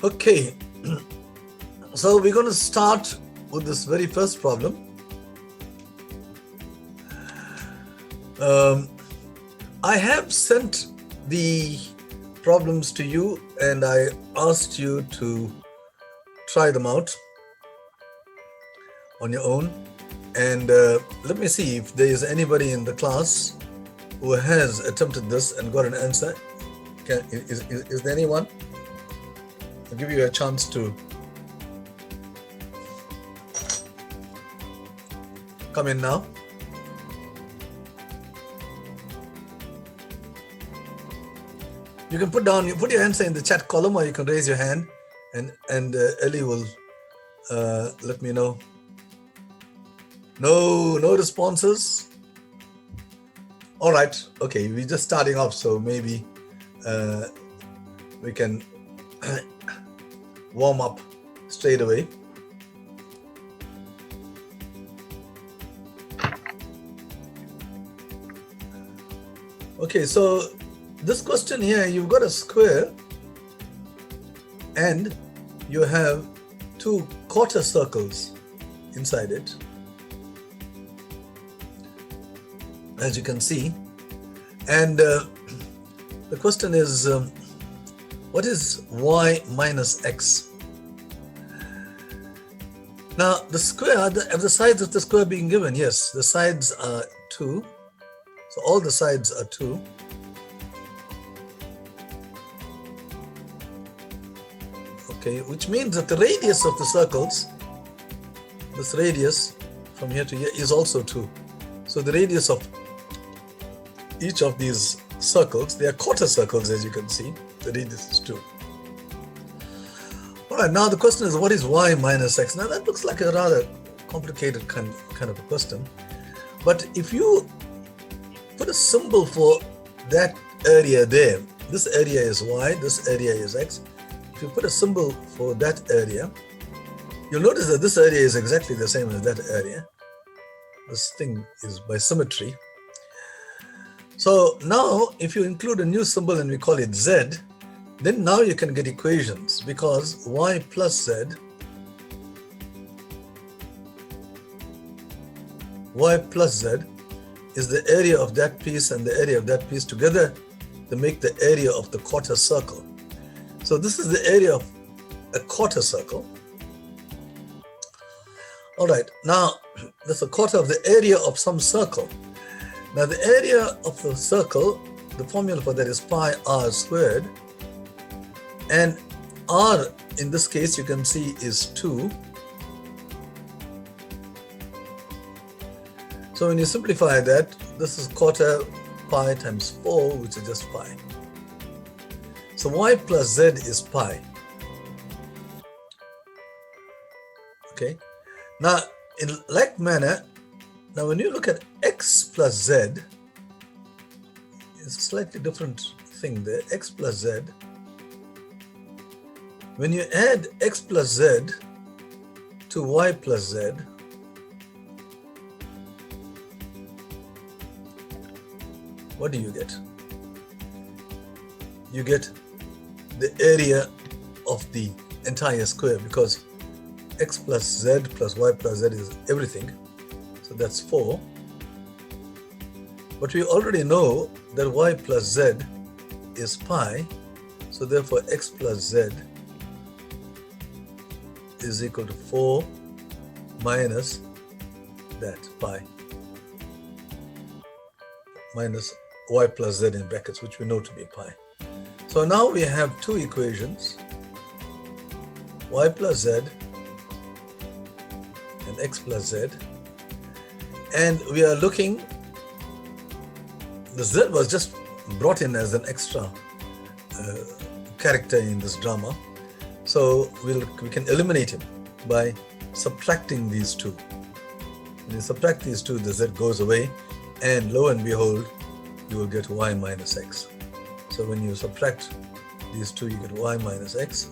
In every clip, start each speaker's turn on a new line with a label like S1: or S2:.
S1: Okay, so we're going to start with this very first problem. I have sent the problems to you and I asked you to try them out on your own. And let me see if there is anybody in the class who has attempted this and got an answer. Is there anyone? I'll give you a chance to come in now. You can put your answer in the chat column, or you can raise your hand, and Ellie will let me know. No responses. All right. Okay, we're just starting off, so maybe we can warm up straight away. Okay, so this question here, you've got a square and you have two quarter circles inside it, as you can see. And the question is, what is y minus x? Now, the square, the sides of the square being given, yes, the sides are 2. So all the sides are 2. Okay, which means that the radius of the circles, this radius from here to here, is also 2. So the radius of each of these circles, they are quarter circles, as you can see. The radius is 2. All right, now the question is, what is y minus x? Now that looks like a rather complicated kind of a question. But if you put a symbol for that area there, this area is y, this area is x. If you put a symbol for that area, you'll notice that this area is exactly the same as that area. This thing is by symmetry. So now if you include a new symbol and we call it z, then now you can get equations, because y plus z, is the area of that piece and the area of that piece together to make the area of the quarter circle. So this is the area of a quarter circle. All right, now that's a quarter of the area of some circle. Now the area of the circle, the formula for that is pi r squared. And r, in this case, you can see is 2. So when you simplify that, this is quarter pi times 4, which is just pi. So y plus z is pi. Okay. Now, in like manner, now when you look at x plus z, it's a slightly different thing there. X plus z. When you add x plus z to y plus z, what do you get? You get the area of the entire square, because x plus z plus y plus z is everything. So that's 4. But we already know that y plus z is pi. So therefore x plus z is equal to 4 minus that pi, minus y plus z in brackets, which we know to be pi. So now we have two equations, y plus z and x plus z, and we are looking, the z was just brought in as an extra character in this drama. So we can eliminate him by subtracting these two. When you subtract these two, the z goes away, and lo and behold, you will get y minus x. So when you subtract these two, you get y minus x.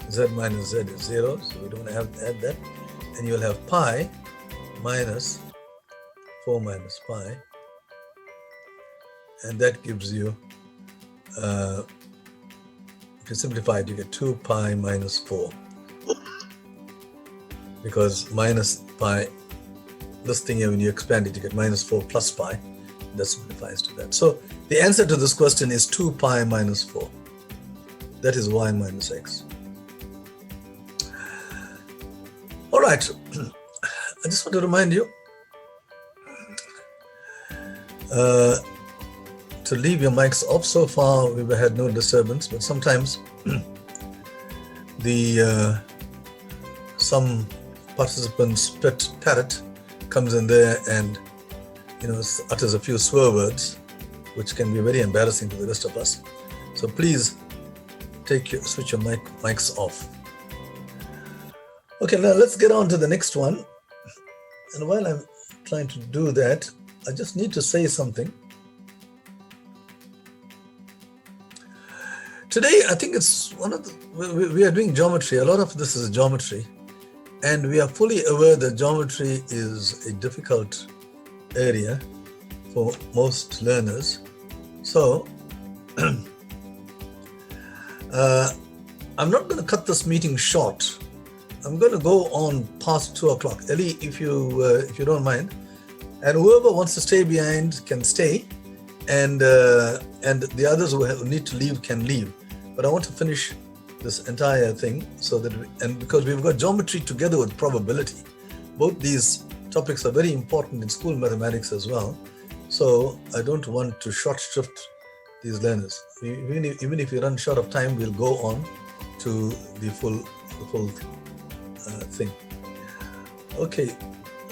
S1: Z minus z is 0, so we don't have to add that. And you'll have pi minus 4 minus pi. And that gives you If you simplify it, you get 2 pi minus 4. Because minus pi, this thing here, when you expand it, you get minus 4 plus pi. That simplifies to that. So the answer to this question is 2 pi minus 4. That is y minus x. All right. I just want to remind you to leave your mics off. So far, we've had no disturbance, but sometimes some participant's pet parrot comes in there and utters a few swear words, which can be very embarrassing to the rest of us. So please switch your mics off. Okay, now let's get on to the next one. And while I'm trying to do that, I just need to say something. Today, I think it's we are doing geometry. A lot of this is geometry. And we are fully aware that geometry is a difficult area for most learners. So I'm not going to cut this meeting short. I'm going to go on past 2 o'clock. Ellie, if you don't mind, and whoever wants to stay behind can stay, and the others who need to leave can leave. But I want to finish this entire thing so that because we've got geometry together with probability. Both these topics are very important in school mathematics as well. So I don't want to short shrift these learners. Even if we run short of time, we'll go on to the full thing. Okay,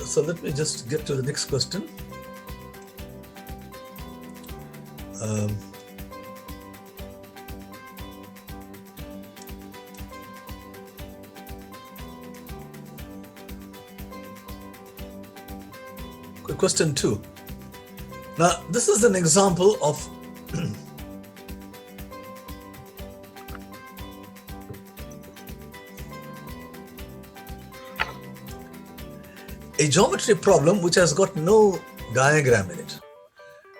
S1: so let me just get to the next question. Question 2. Now, this is an example of a geometry problem which has got no diagram in it.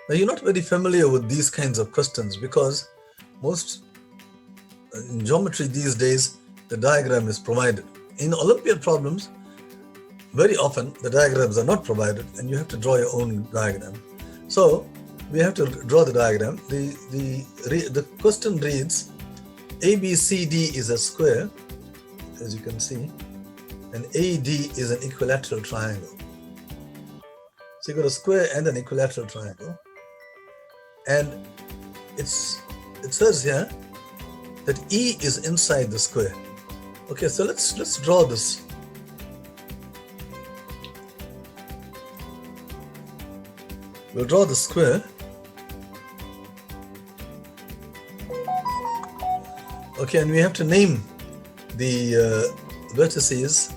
S1: Now, you're not very familiar with these kinds of questions because in geometry these days, the diagram is provided. In Olympiad problems, very often the diagrams are not provided and you have to draw your own diagram. So we have to draw the diagram. The question reads, ABCD is a square, as you can see, and AD is an equilateral triangle. So you've got a square and an equilateral triangle. And it says here that E is inside the square. Okay, so let's draw this. We'll draw the square. Okay, and we have to name the vertices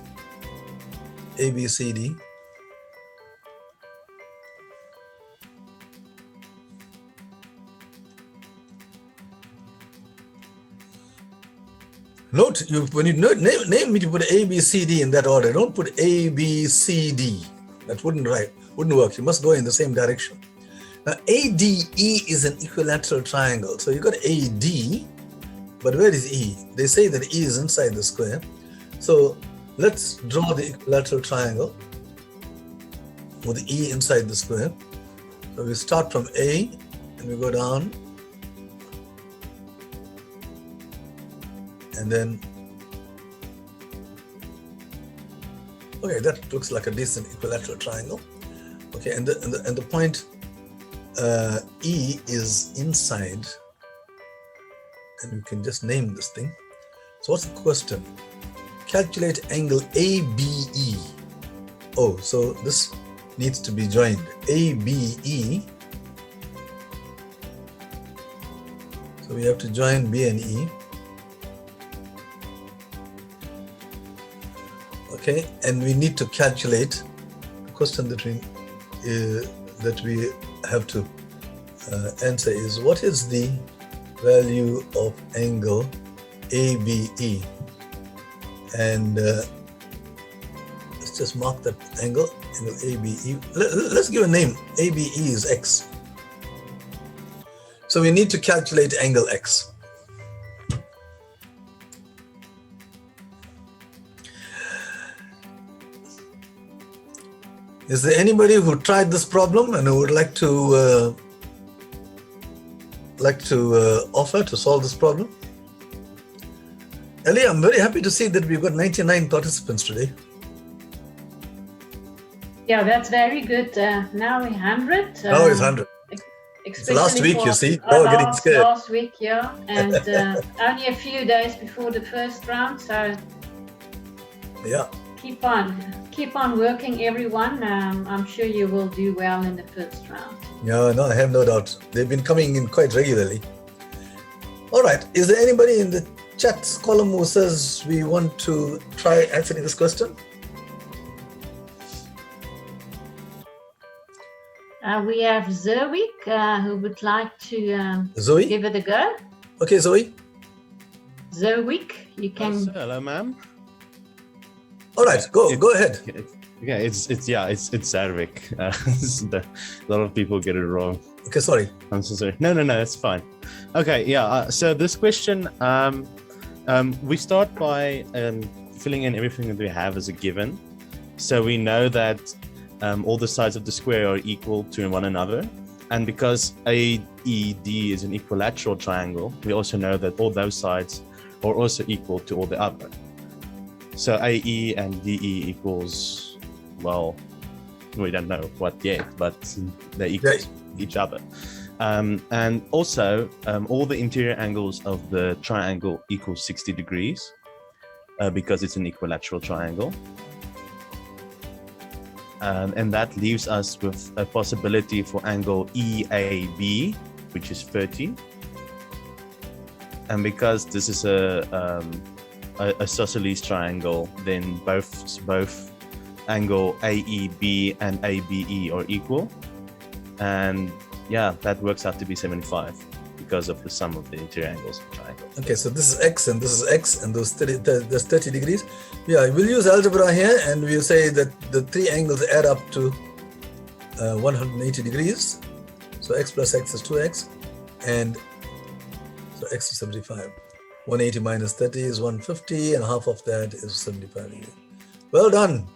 S1: A, B, C, D. Note, when you name it, you put A, B, C, D in that order. Don't put A, B, C, D. That wouldn't work. You must go in the same direction. Now, ADE is an equilateral triangle. So you got AD, but where is E? They say that E is inside the square. So let's draw the equilateral triangle with E inside the square. So we start from A and we go down. And then, okay, that looks like a decent equilateral triangle. Okay, and the point E is inside, and you can just name this thing. So what's the question? Calculate angle ABE. Oh, so this needs to be joined. ABE. So we have to join B and E. Okay, and we need to calculate. The question that we have to answer is, what is the value of angle ABE? And let's just mark that angle ABE. Let's give a name. ABE is X. So we need to calculate angle X. Is there anybody who tried this problem and who would like to offer to solve this problem? Ellie, I'm very happy to see that we've got 99 participants today.
S2: Yeah, that's very good. Now we're 100.
S1: Now it's 100. It's last week, you see. Now we're getting scared.
S2: Last week, yeah. And only a few days before the first round. So
S1: yeah.
S2: Keep on working, everyone. I'm sure you will do well in the first round.
S1: Yeah, no, I have no doubt. They've been coming in quite regularly. All right. Is there anybody in the chat column who says we want to try answering this question?
S2: We have Zoe who would like to give it a go.
S1: Okay, Zoe.
S2: Zoe, you can.
S3: Hello, ma'am.
S1: All right, go ahead.
S3: Yeah, it's Zarvik. A lot of people get it wrong.
S1: Okay, sorry.
S3: I'm so sorry. No, it's fine. Okay, yeah. So this question, we start by filling in everything that we have as a given. So we know that all the sides of the square are equal to one another, and because AED is an equilateral triangle, we also know that all those sides are also equal to all the other. So AE and DE equals, well, we don't know what yet, but they equal each other. And also, all the interior angles of the triangle equal 60 degrees because it's an equilateral triangle. And that leaves us with a possibility for angle EAB, which is 30. And because this is a isosceles triangle, then both angle AEB and ABE are equal. And yeah, that works out to be 75 because of the sum of the interior angles of the triangle.
S1: Okay, so this is X and this is X, and those 30 degrees. Yeah, we'll use algebra here, and we'll say that the three angles add up to 180 degrees. So X plus X is 2X, and so X is 75. 180 minus 30 is 150, and half of that is 75 degrees. Well done.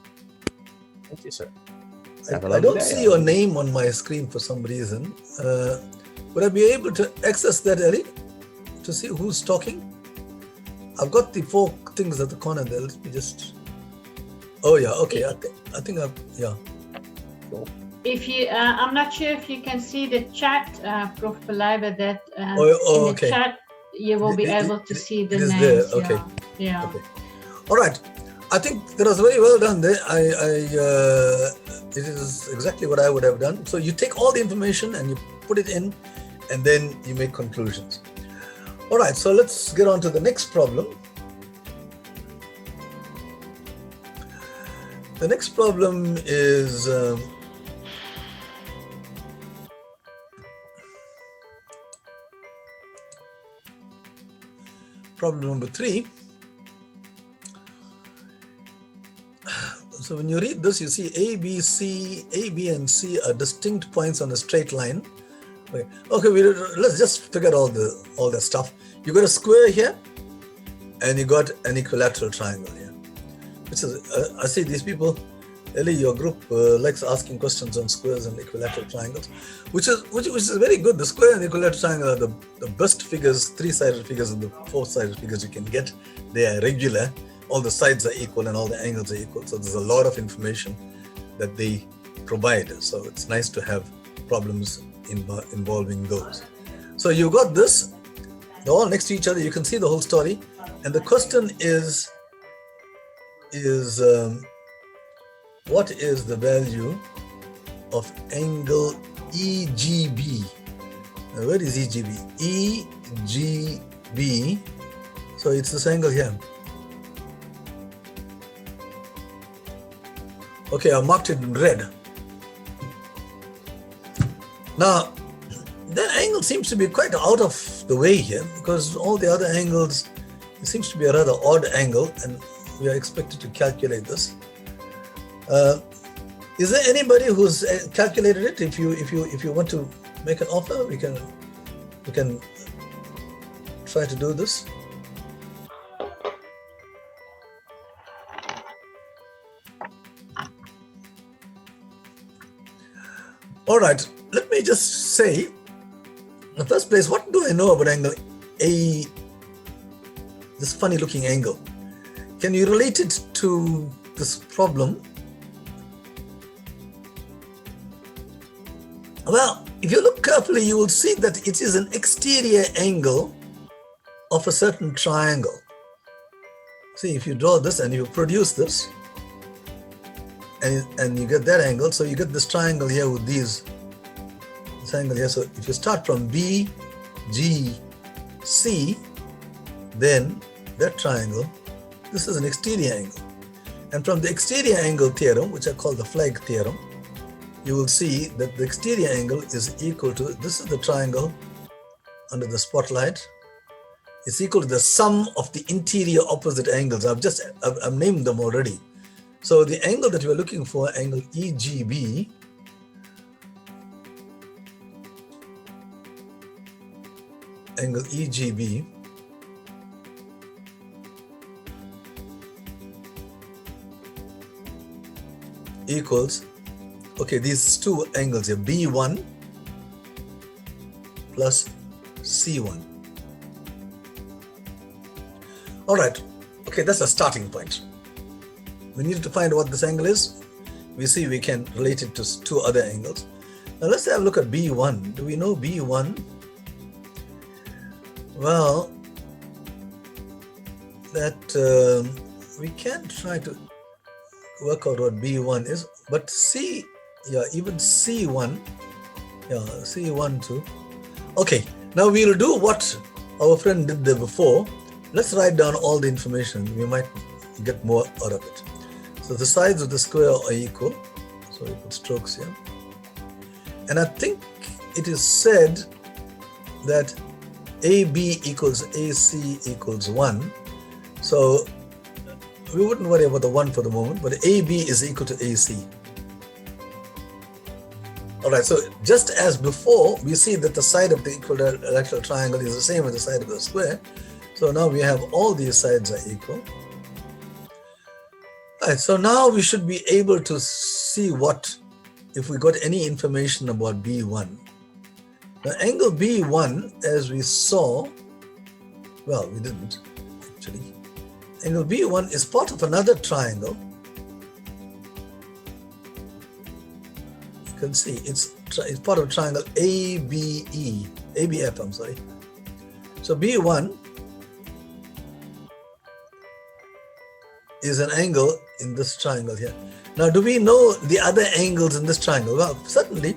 S3: Thank you, sir.
S1: I don't see your name on my screen for some reason. Would I be able to access that, Ellie, to see who's talking? I've got the 4 things at the corner there. Let me just. Oh yeah, okay. I think yeah. Cool.
S2: If you, I'm not sure if you can see the chat, Prof. Palaiba, that in
S1: okay.
S2: the chat you will be able to see the
S1: names.
S2: There.
S1: Okay.
S2: Yeah.
S1: Okay. All right. I think that was very well done there. It is exactly what I would have done. So you take all the information and you put it in, and then you make conclusions. All right, so let's get on to the next problem. The next problem is problem number 3. So when you read this, you see A, B, and C are distinct points on a straight line. Okay, let's just figure all that stuff. You got a square here, and you got an equilateral triangle here. Which is, I see these people, Ellie, your group likes asking questions on squares and equilateral triangles, which is very good. The square and equilateral triangle are the best figures, 3-sided figures and the 4-sided figures you can get. They are regular. All the sides are equal and all the angles are equal. So there's a lot of information that they provide. So it's nice to have problems involving those. So you got this, they're all next to each other. You can see the whole story. And the question is what is the value of angle EGB? Now, where is EGB? EGB. So it's this angle here. Okay, I marked it in red. Now, that angle seems to be quite out of the way here because all the other angles, it seems to be a rather odd angle, and we are expected to calculate this. Is there anybody who's calculated it? If you want to make an offer, we can try to do this. All right, let me just say, in the first place, what do I know about angle A, this funny looking angle? Can you relate it to this problem? Well, if you look carefully, you will see that it is an exterior angle of a certain triangle. See, if you draw this and you produce this, and you get that angle, so you get this triangle here with this angle here. So if you start from B, G, C, then that triangle, this is an exterior angle. And from the exterior angle theorem, which I call the flag theorem, you will see that the exterior angle is equal to, this is the triangle under the spotlight, it's equal to the sum of the interior opposite angles. I've named them already. So the angle that we're looking for, angle EGB, equals, okay, these two angles here, B1 plus C1. All right, okay, that's a starting point. We need to find what this angle is. We see we can relate it to two other angles. Now let's have a look at B1. Do we know B1? Well, that we can try to work out what B1 is, but C, yeah, even C1, yeah, C1 too. Okay, now we'll do what our friend did there before. Let's write down all the information. We might get more out of it. So the sides of the square are equal. So we put strokes here. And I think it is said that AB equals AC equals 1. So we wouldn't worry about the 1 for the moment, but AB is equal to AC. All right, so just as before, we see that the side of the equilateral triangle is the same as the side of the square. So now we have all these sides are equal. All right, so now we should be able to see what, if we got any information about B1. Now angle B1, as we saw, well, we didn't actually. Angle B1 is part of another triangle. You can see it's part of triangle ABF, I'm sorry. So B1 is an angle in this triangle here. Now, do we know the other angles in this triangle? Well, certainly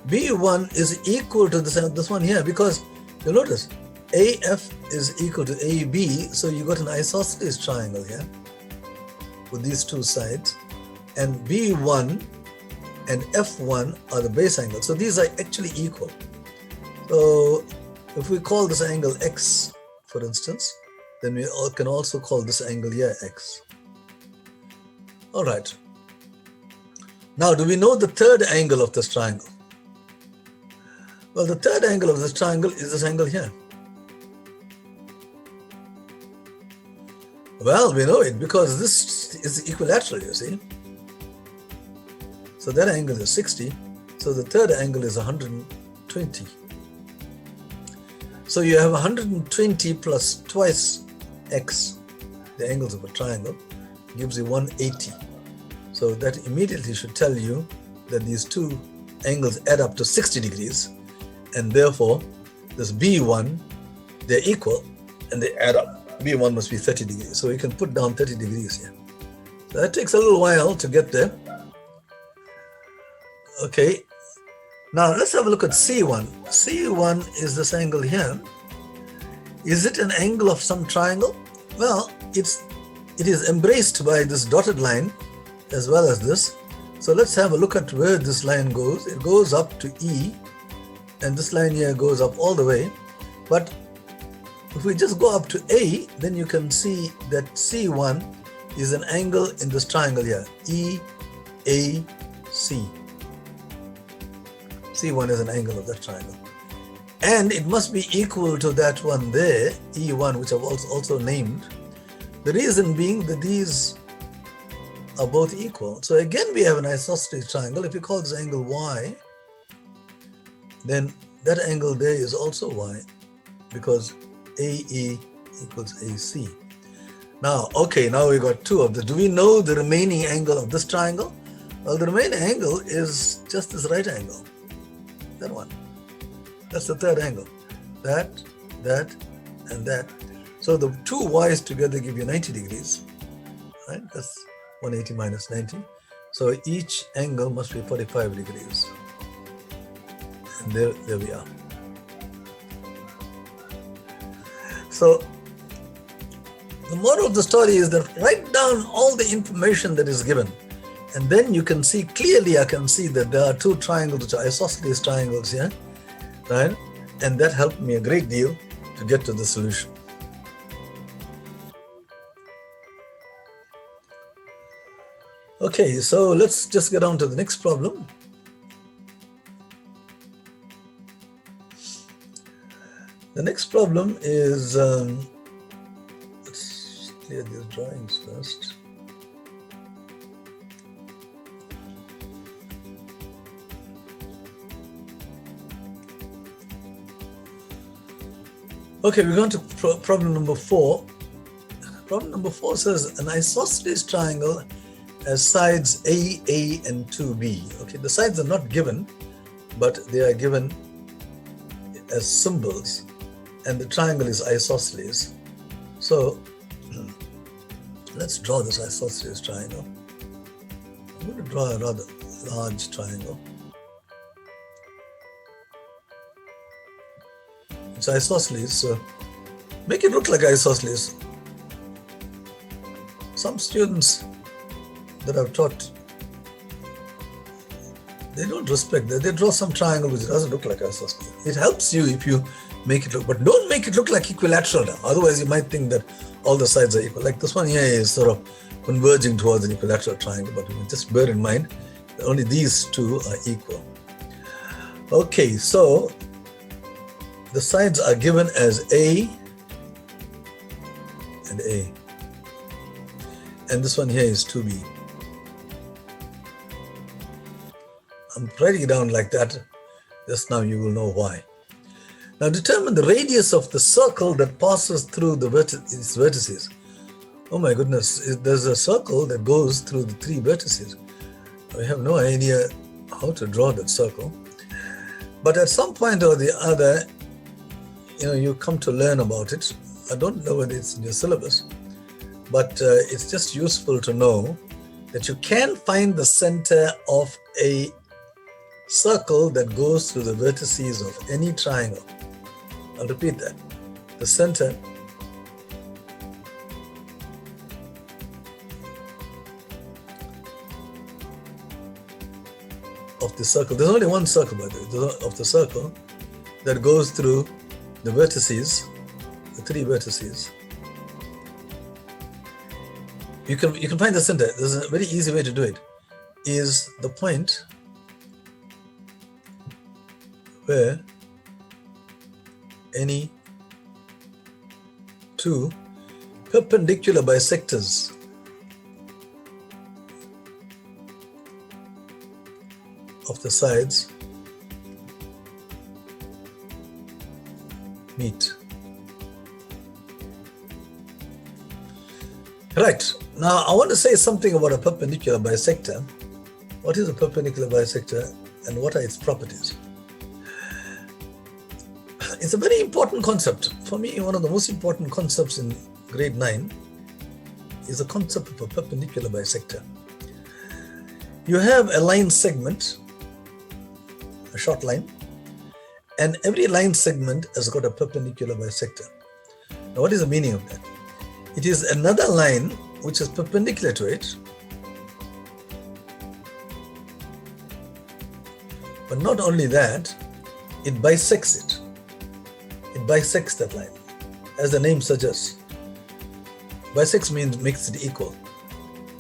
S1: B1 is equal to this one here, because you'll notice AF is equal to AB, so you got an isosceles triangle here with these two sides, and B1 and F1 are the base angles. So these are actually equal. So if we call this angle X, for instance, then we can also call this angle here X. All right. Now, do we know the third angle of this triangle? Well, the third angle of this triangle is this angle here. Well, we know it because this is equilateral, you see. So that angle is 60. So the third angle is 120. So you have 120 plus twice x, the angles of a triangle, gives you 180. So that immediately should tell you that these two angles add up to 60 degrees. And therefore, this B1, they're equal and they add up. B1 must be 30 degrees. So we can put down 30 degrees here. So that takes a little while to get there. Okay. Now let's have a look at C1. C1 is this angle here. Is it an angle of some triangle? Well, it is embraced by this dotted line as well as this. So let's have a look at where this line goes. It goes up to E, and this line here goes up all the way. But if we just go up to A, then you can see that C1 is an angle in this triangle here, EAC. C1 is an angle of that triangle. And it must be equal to that one there, E1, which I've also named. The reason being that these are both equal. So again, we have an isosceles triangle. If we call this angle Y, then that angle there is also y, because AE equals AC. Now, okay, now we got two of the. Do we know the remaining angle of this triangle? Well, the remaining angle is just this right angle. That one. That's the third angle. That, and that. So the two y's together give you 90 degrees. Right? That's 180 minus 90. So each angle must be 45 degrees. And there we are. So the moral of the story is that write down all the information that is given, and then you can see clearly, I can see that there are two triangles which are isosceles triangles here, right? And that helped me a great deal to get to the solution. Okay, so let's just get on to the next problem. The next problem is, let's clear these drawings first. Okay, we're going to problem number 4. Problem number 4 says an isosceles triangle has sides A, and 2B. Okay, the sides are not given, but they are given as symbols, and the triangle is isosceles. So let's draw this isosceles triangle. I'm going to draw a rather large triangle. It's isosceles, so make it look like isosceles. Some students that I've taught, they don't respect that. They draw some triangle which doesn't look like isosceles. It helps you if you make it look, but don't make it look like equilateral now. Otherwise, you might think that all the sides are equal. Like this one here is sort of converging towards an equilateral triangle, but just bear in mind that only these two are equal. Okay, so the sides are given as A and A. And this one here is 2B. I'm writing it down like that. Just now you will know why. Now determine the radius of the circle that passes through the its vertices. Oh my goodness, there's a circle that goes through the 3 vertices. I have no idea how to draw that circle. But at some point or the other, you come to learn about it. I don't know whether it's in your syllabus, but it's just useful to know that you can find the center of a circle that goes through the vertices of any triangle. I'll repeat that. The center of the circle, there's only one circle by the way, of the circle that goes through the vertices, the 3 vertices. You can find the center. There's a very easy way to do it. Is the point where any 2 perpendicular bisectors of the sides meet. Right, now I want to say something about a perpendicular bisector. What is a perpendicular bisector and what are its properties? It's a very important concept. For me, one of the most important concepts in grade 9 is the concept of a perpendicular bisector. You have a line segment, a short line, and every line segment has got a perpendicular bisector. Now, what is the meaning of that? It is another line which is perpendicular to it, but not only that, it bisects it. It bisects that line, as the name suggests. Bisects means makes it equal.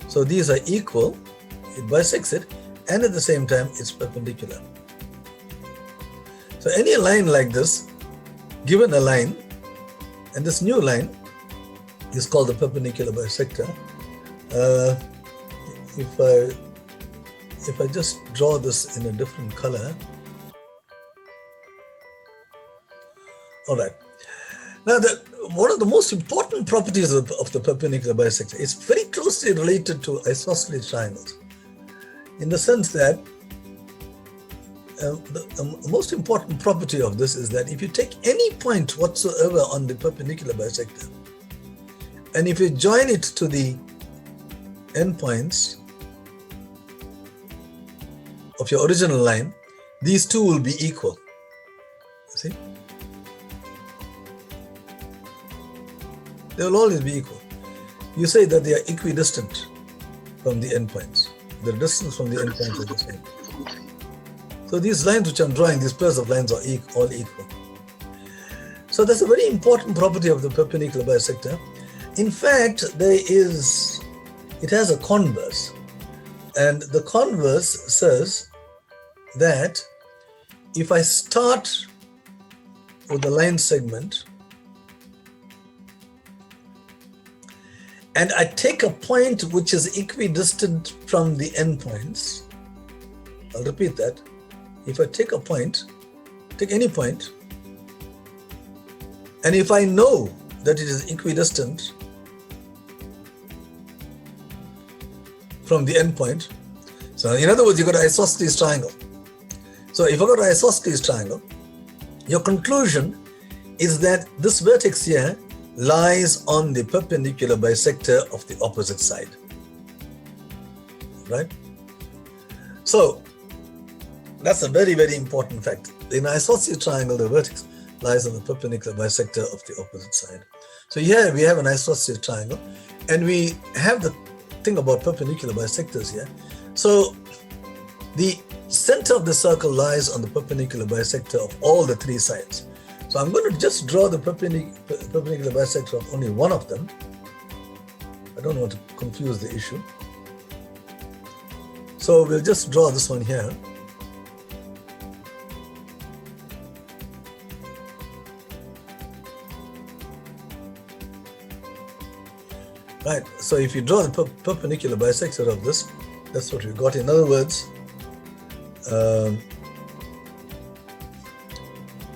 S1: So these are equal, it bisects it, and at the same time it's perpendicular. So any line like this, given a line, and this new line is called the perpendicular bisector. If I just draw this in a different color, All right. Now, one of the most important properties of the perpendicular bisector is very closely related to isosceles triangles, in the sense that the most important property of this is that if you take any point whatsoever on the perpendicular bisector, and if you join it to the endpoints of your original line, these two will be equal. You see? They will always be equal. You say that they are equidistant from the endpoints. The distance from the endpoints are the same. So these lines which I'm drawing, these pairs of lines are all equal. So that's a very important property of the perpendicular bisector. In fact, it has a converse. And the converse says that if I start with the line segment and I take a point which is equidistant from the endpoints, I'll repeat that. If I take a point, take any point, and if I know that it is equidistant from the endpoint, so in other words, you got an isosceles triangle. So if I got an isosceles triangle, your conclusion is that this vertex here lies on the perpendicular bisector of the opposite side, right? So that's a very, very important fact. In an isosceles triangle, the vertex lies on the perpendicular bisector of the opposite side. So here we have an isosceles triangle, and we have the thing about perpendicular bisectors here. So the center of the circle lies on the perpendicular bisector of all the three sides. So I'm going to just draw the perpendicular bisector of only one of them. I don't want to confuse the issue. So we'll just draw this one here. Right, so if you draw the perpendicular bisector of this, that's what we got. In other words,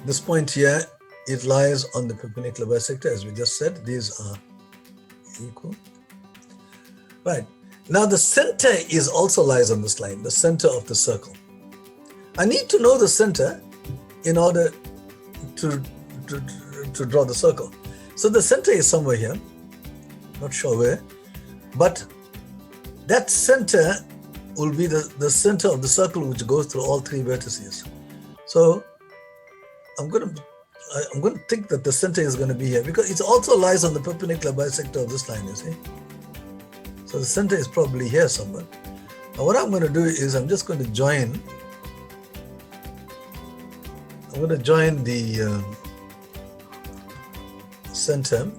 S1: this point here, it lies on the perpendicular bisector, as we just said. These are equal. Right, now the center is also lies on this line, the center of the circle. I need to know the center in order to draw the circle. So the center is somewhere here. Not sure where, but that center will be the center of the circle which goes through all three vertices. So I'm going to think that the center is going to be here because it also lies on the perpendicular bisector of this line, you see. So the center is probably here somewhere. Now what I'm going to do is I'm just going to join. I'm going to join the center.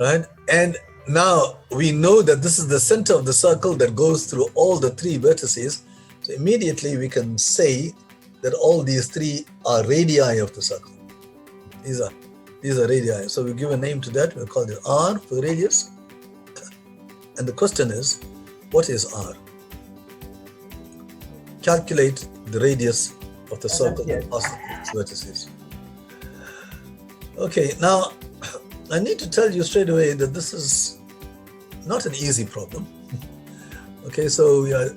S1: Right, and now we know that this is the center of the circle that goes through all the three vertices. So immediately we can say that all these three are radii of the circle. These are radii. So we give a name to that. We'll call it R for the radius. And the question is, what is R? Calculate the radius of the circle that passes its vertices. Okay, now I need to tell you straight away that this is not an easy problem. Okay, so we are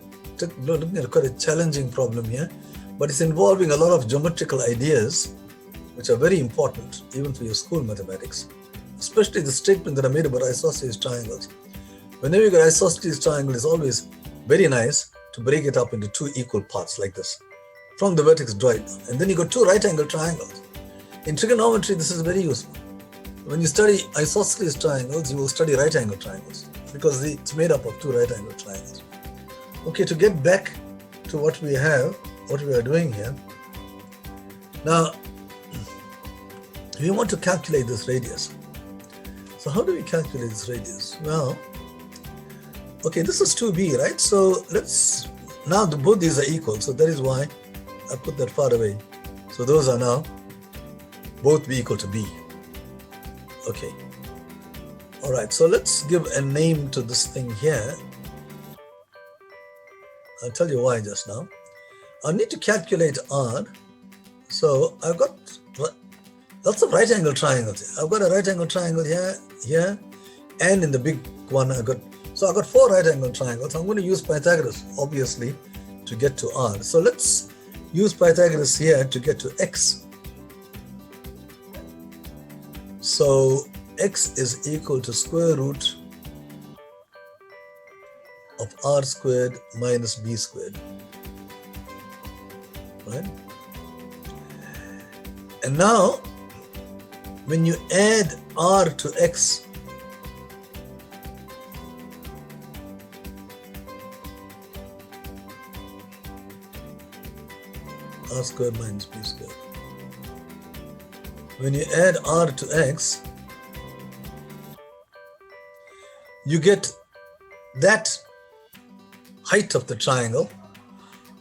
S1: looking at quite a challenging problem here, but it's involving a lot of geometrical ideas which are very important even for your school mathematics, especially the statement that I made about isosceles triangles. Whenever you get isosceles triangle, it's always very nice to break it up into two equal parts like this. From the vertex, draw it down. And then you got two right angle triangles. In trigonometry, this is very useful. When you study isosceles triangles, you will study right angle triangles because it's made up of two right angle triangles. Okay, to get back to what we have, what we are doing here. Now, we want to calculate this radius. So how do we calculate this radius? Well, okay, this is 2b, right? So let's, now both these are equal. So that is why I put that far away. So those are now both b equal to b. Okay, All right, so let's give a name to this thing here. I'll tell you why just now. I need to calculate R. So I've got lots of right angle triangles. I've got a right angle triangle here, here, and in the big one I've got 4 right angle triangles. I'm going to use Pythagoras, obviously, to get to R. So let's use Pythagoras here to get to X. So X is equal to square root of R squared minus B squared, right? And now, when you add R to X, R squared minus B squared. When you add R to X, you get that height of the triangle,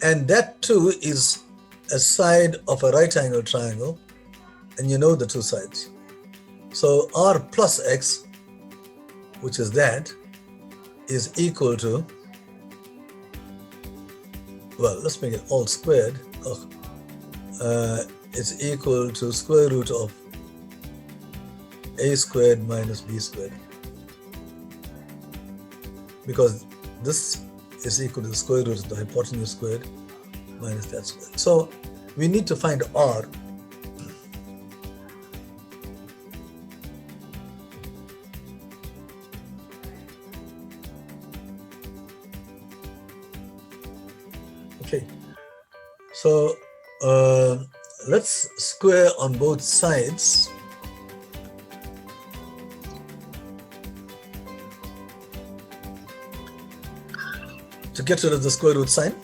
S1: and that too is a side of a right angle triangle, and you know the two sides. So R plus X, which is that, is equal to, well, let's make it all squared. It's equal to square root of A squared minus B squared, because this is equal to the square root of the hypotenuse squared minus that squared. So we need to find R. Okay, so let's square on both sides. To get rid of the square root sign.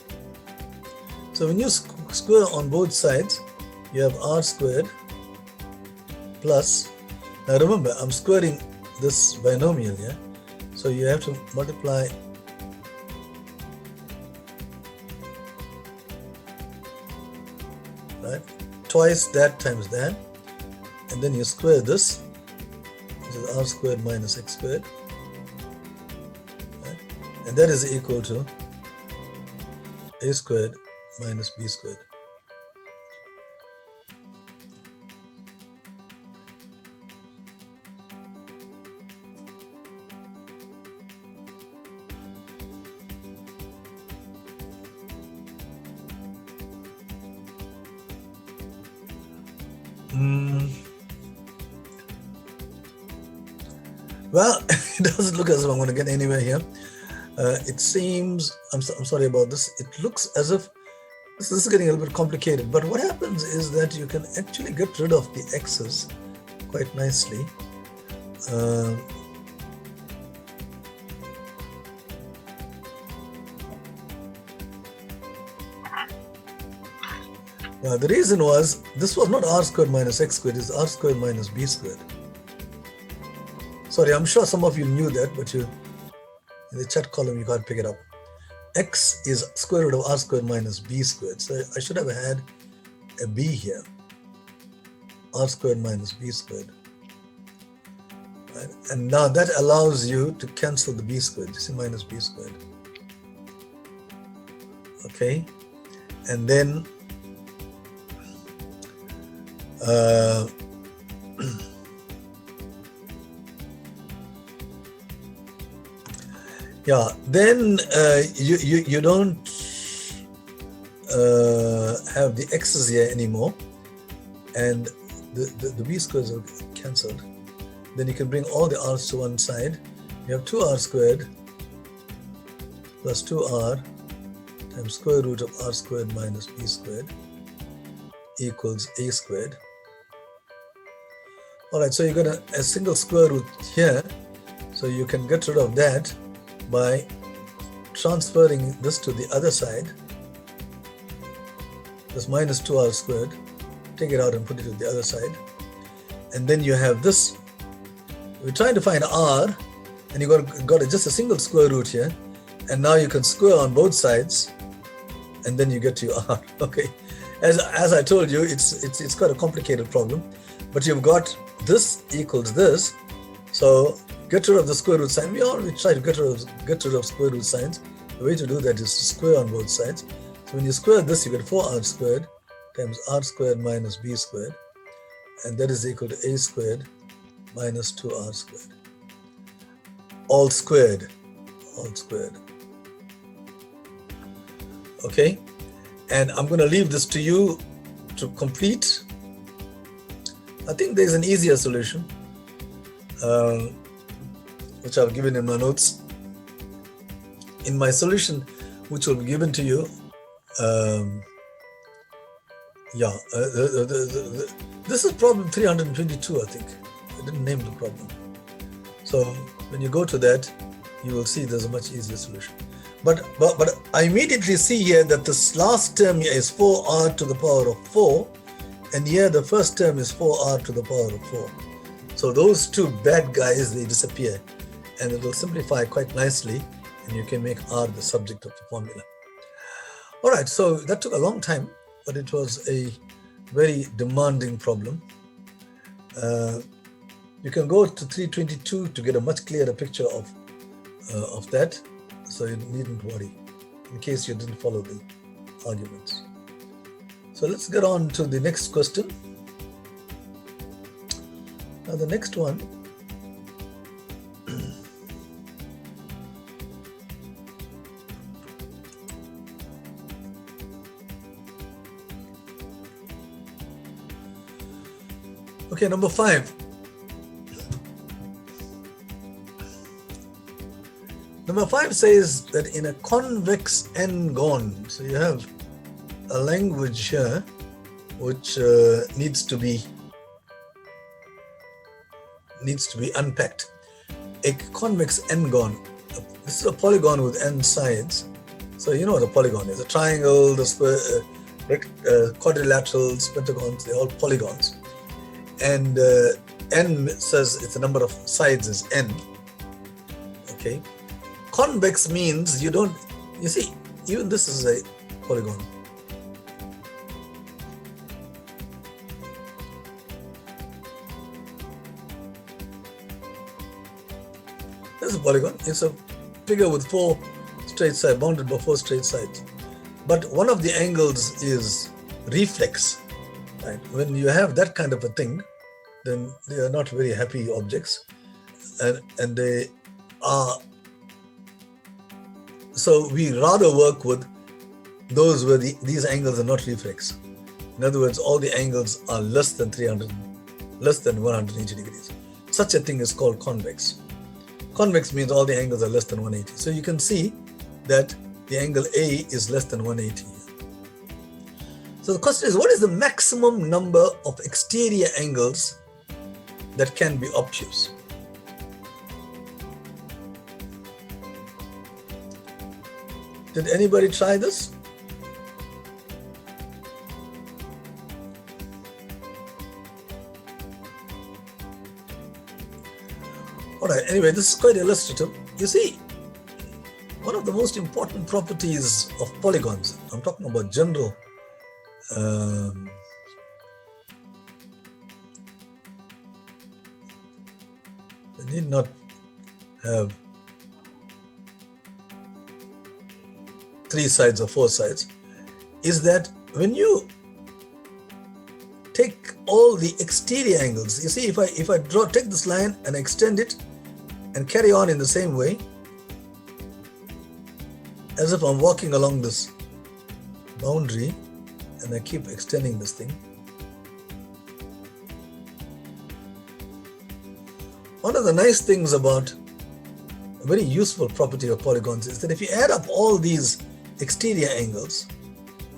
S1: So when you square on both sides, you have R squared plus, now remember, I'm squaring this binomial here, so you have to multiply right twice that times that, and then you square this, which is R squared minus X squared, right? And that is equal to A squared minus B squared. Well, it doesn't look as if I'm going to get anywhere here. It seems, I'm sorry about this, it looks as if this is getting a little bit complicated, but what happens is that you can actually get rid of the x's quite nicely. Now the reason was, this was not R squared minus X squared, it's R squared minus B squared. Sorry, I'm sure some of you knew that, but in the chat column you can't pick it up. X is square root of R squared minus B squared. So I should have had a B here. R squared minus B squared. Right? And now that allows you to cancel the B squared. You see, minus B squared. Okay. And then yeah, then you don't have the x's here anymore, and the b squares are cancelled. Then you can bring all the r's to one side. You have 2r squared plus 2r times square root of r squared minus b squared equals a squared. All right, so you got a single square root here, so you can get rid of that by transferring this to the other side. This minus 2r squared, take it out and put it to the other side. And then you have this, we're trying to find r, and you got just a single square root here, and now you can square on both sides, and then you get to your r. Okay, as I told you, it's quite a complicated problem, but you've got this equals this, so get rid of the square root sign. We try to get rid of square root signs. The way to do that is to square on both sides. So when you square this, you get 4r squared times r squared minus b squared, and that is equal to a squared minus 2r squared. All squared. Okay, and I'm going to leave this to you to complete. I think there's an easier solution, which I've given in my notes. In my solution, which will be given to you, this is problem 322, I think. I didn't name the problem. So when you go to that, you will see there's a much easier solution. But I immediately see here that this last term here is 4r to the power of 4, and here the first term is 4r to the power of 4. So those two bad guys, they disappear, and it will simplify quite nicely, and you can make r the subject of the formula. All right, so that took a long time, but it was a very demanding problem. You can go to 322 to get a much clearer picture of that, so you needn't worry in case you didn't follow the arguments. So let's get on to the next question. Now the next one, okay, number 5. Number 5 says that in a convex n-gon, so you have a language here which needs to be unpacked. A convex n-gon, this is a polygon with n sides. So you know what a polygon is: a triangle, the square, quadrilaterals, pentagons, they're all polygons. And n says it's the number of sides is n. Okay. Convex means you see, even this is a polygon. This is a polygon. It's a figure with 4 straight sides, bounded by 4 straight sides. But one of the angles is reflex. Right? When you have that kind of a thing, then they are not very happy objects, and they are. So we rather work with those where these angles are not reflex. In other words, all the angles are less than 180 degrees. Such a thing is called convex. Convex means all the angles are less than 180. So you can see that the angle A is less than 180 here. So the question is, what is the maximum number of exterior angles that can be obtuse? Did anybody try this? All right, anyway, this is quite illustrative. You see, one of the most important properties of polygons, I'm talking about general they need not have 3 sides or 4 sides, is that when you take all the exterior angles, you see, if I take this line and extend it and carry on in the same way, as if I'm walking along this boundary, and I keep extending this thing. One of the nice things about a very useful property of polygons is that if you add up all these exterior angles,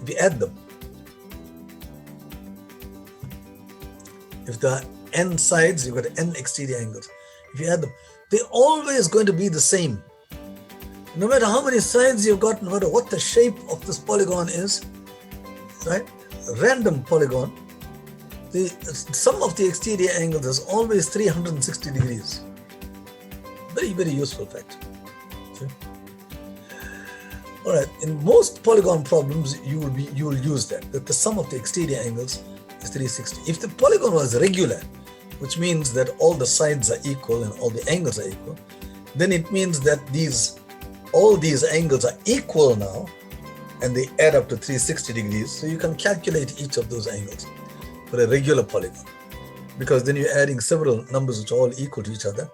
S1: if you add them, if there are n sides, you've got n exterior angles. If you add them, they're always going to be the same. No matter how many sides you've got, no matter what the shape of this polygon is, right? A random polygon, the sum of the exterior angles is always 360 degrees. Very, very useful fact. Okay. All right, in most polygon problems, you will use that the sum of the exterior angles is 360. If the polygon was regular, which means that all the sides are equal and all the angles are equal, then it means that all these angles are equal now, and they add up to 360 degrees. So you can calculate each of those angles for a regular polygon, because then you're adding several numbers which are all equal to each other.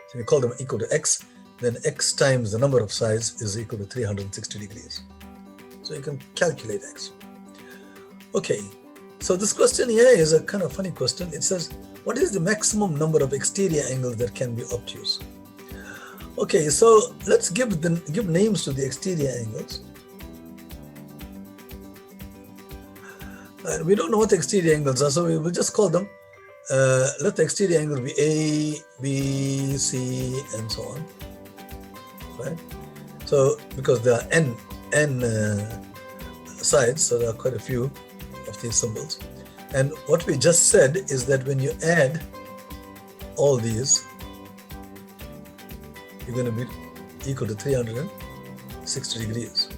S1: So you call them equal to x, then x times the number of sides is equal to 360 degrees. So you can calculate x. Okay, so this question here is a kind of funny question. It says, what is the maximum number of exterior angles that can be obtuse? Okay, so let's give names to the exterior angles. We don't know what the exterior angles are, so we will just call them, let the exterior angle be A, B, C, and so on, right? So, because there are n sides, so there are quite a few of these symbols. And what we just said is that when you add all these, you're going to be equal to 360 degrees.